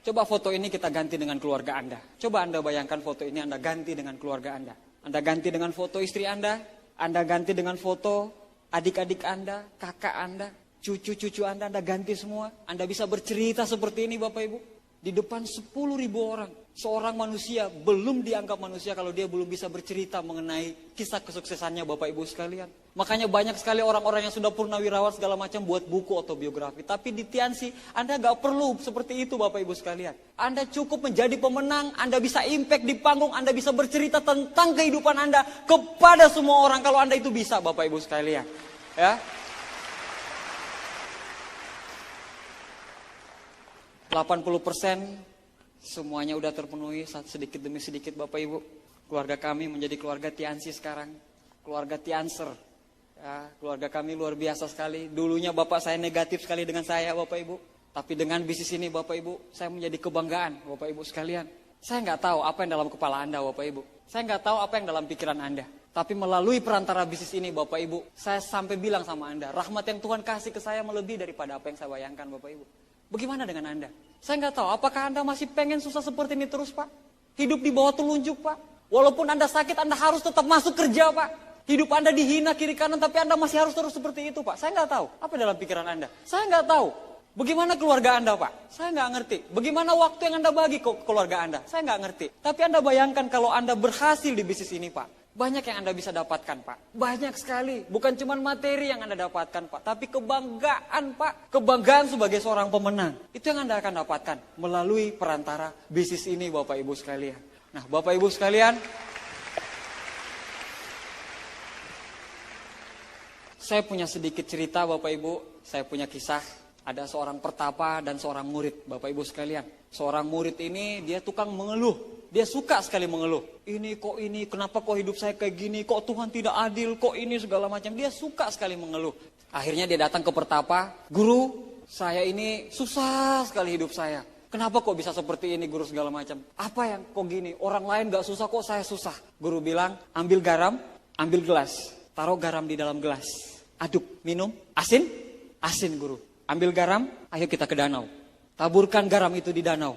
coba foto ini kita ganti dengan keluarga Anda. Coba Anda bayangkan foto ini Anda ganti dengan keluarga Anda. Anda ganti dengan foto istri Anda ganti dengan foto adik-adik Anda, kakak Anda, cucu-cucu Anda ganti semua. Anda bisa bercerita seperti ini, Bapak Ibu. Di depan 10.000 orang. Seorang manusia belum dianggap manusia kalau dia belum bisa bercerita mengenai kisah kesuksesannya, Bapak Ibu sekalian. Makanya banyak sekali orang-orang yang sudah purnawirawan segala macam buat buku autobiografi. Tapi di Tiansi, Anda gak perlu seperti itu, Bapak Ibu sekalian. Anda cukup menjadi pemenang, Anda bisa impact di panggung, Anda bisa bercerita tentang kehidupan Anda kepada semua orang. Kalau Anda itu bisa, Bapak Ibu sekalian. Ya. 80% semuanya udah terpenuhi sedikit demi sedikit, Bapak Ibu. Keluarga kami menjadi keluarga Tiansi sekarang. Keluarga Tianser. Ya, keluarga kami luar biasa sekali. Dulunya bapak saya negatif sekali dengan saya, Bapak Ibu. Tapi dengan bisnis ini, Bapak Ibu, saya menjadi kebanggaan, Bapak Ibu sekalian. Saya nggak tahu apa yang dalam kepala Anda, Bapak Ibu. Saya nggak tahu apa yang dalam pikiran Anda. Tapi melalui perantara bisnis ini, Bapak Ibu, saya sampai bilang sama Anda, rahmat yang Tuhan kasih ke saya melebihi daripada apa yang saya bayangkan, Bapak Ibu. Bagaimana dengan Anda? Saya nggak tahu, apakah Anda masih pengen susah seperti ini terus, Pak? Hidup di bawah telunjuk, Pak. Walaupun Anda sakit, Anda harus tetap masuk kerja, Pak. Hidup Anda dihina kiri kanan, tapi Anda masih harus terus seperti itu, Pak. Saya nggak tahu, apa dalam pikiran Anda? Saya nggak tahu. Bagaimana keluarga Anda, Pak? Saya nggak ngerti. Bagaimana waktu yang Anda bagi ke keluarga Anda? Saya nggak ngerti. Tapi Anda bayangkan kalau Anda berhasil di bisnis ini, Pak. Banyak yang Anda bisa dapatkan, Pak. Banyak sekali. Bukan cuma materi yang Anda dapatkan, Pak. Tapi kebanggaan, Pak. Kebanggaan sebagai seorang pemenang. Itu yang Anda akan dapatkan melalui perantara bisnis ini, Bapak Ibu sekalian. Nah, Bapak Ibu sekalian, saya punya sedikit cerita, Bapak Ibu. Saya punya kisah. Ada seorang pertapa dan seorang murid, Bapak Ibu sekalian. Seorang murid ini dia tukang mengeluh. Dia suka sekali mengeluh. Ini, kenapa kok hidup saya kayak gini? Kok Tuhan tidak adil? Kok ini segala macam. Dia suka sekali mengeluh. Akhirnya dia datang ke pertapa. Guru, saya ini susah sekali hidup saya. Kenapa kok bisa seperti ini, guru, segala macam? Apa yang kok gini? Orang lain gak susah, kok saya susah? Guru bilang, ambil garam, ambil gelas. Taruh garam di dalam gelas. Aduk, minum. Asin? Asin, guru. Ambil garam, ayo kita ke danau. Taburkan garam itu di danau.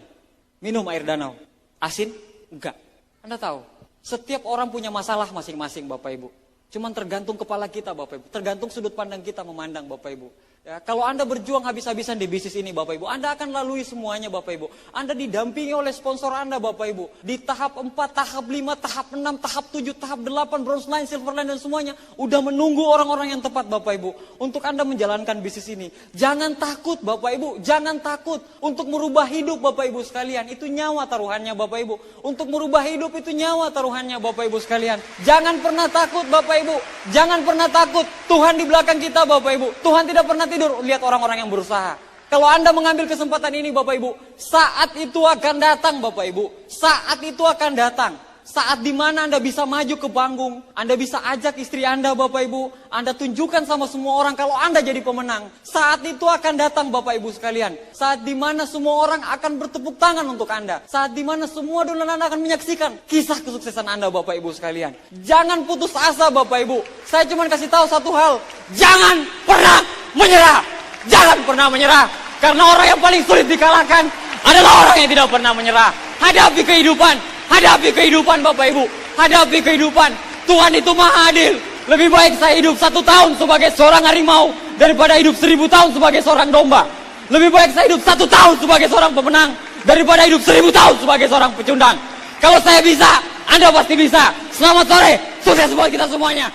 Minum air danau. Asin? Enggak. Anda tahu, setiap orang punya masalah masing-masing, Bapak Ibu. Cuman tergantung kepala kita, Bapak Ibu. Tergantung sudut pandang kita memandang, Bapak Ibu. Ya, kalau Anda berjuang habis-habisan di bisnis ini, Bapak Ibu, Anda akan lalui semuanya, Bapak Ibu. Anda didampingi oleh sponsor Anda, Bapak Ibu. Di tahap 4, tahap 5, tahap 6, tahap 7, tahap 8, bronze line, silver line, dan semuanya. Udah menunggu orang-orang yang tepat, Bapak Ibu. Untuk Anda menjalankan bisnis ini. Jangan takut, Bapak Ibu. Jangan takut untuk merubah hidup, Bapak Ibu sekalian. Itu nyawa taruhannya, Bapak Ibu. Untuk merubah hidup itu nyawa taruhannya, Bapak Ibu sekalian. Jangan pernah takut, Bapak Ibu. Jangan pernah takut. Tuhan di belakang kita, Bapak Ibu. Tuhan tidak pernah tidur, lihat orang-orang yang berusaha. Kalau Anda mengambil kesempatan ini, Bapak Ibu, saat itu akan datang, Bapak Ibu. Saat itu akan datang. Saat dimana Anda bisa maju ke panggung, Anda bisa ajak istri Anda, Bapak Ibu, Anda tunjukkan sama semua orang kalau Anda jadi pemenang. Saat itu akan datang, Bapak Ibu sekalian. Saat dimana semua orang akan bertepuk tangan untuk Anda. Saat dimana semua dunia Anda akan menyaksikan kisah kesuksesan Anda, Bapak Ibu sekalian. Jangan putus asa, Bapak Ibu. Saya cuma kasih tahu satu hal. Jangan pernah menyerah. Jangan pernah menyerah. Karena orang yang paling sulit dikalahkan adalah orang yang tidak pernah menyerah. Hadapi kehidupan. Hadapi kehidupan, Bapak Ibu. Hadapi kehidupan. Tuhan itu maha adil. Lebih baik saya hidup 1 tahun sebagai seorang harimau daripada hidup 1000 tahun sebagai seorang domba. Lebih baik saya hidup 1 tahun sebagai seorang pemenang daripada hidup 1000 tahun sebagai seorang pecundang. Kalau saya bisa, Anda pasti bisa. Selamat sore. Sukses buat kita semuanya.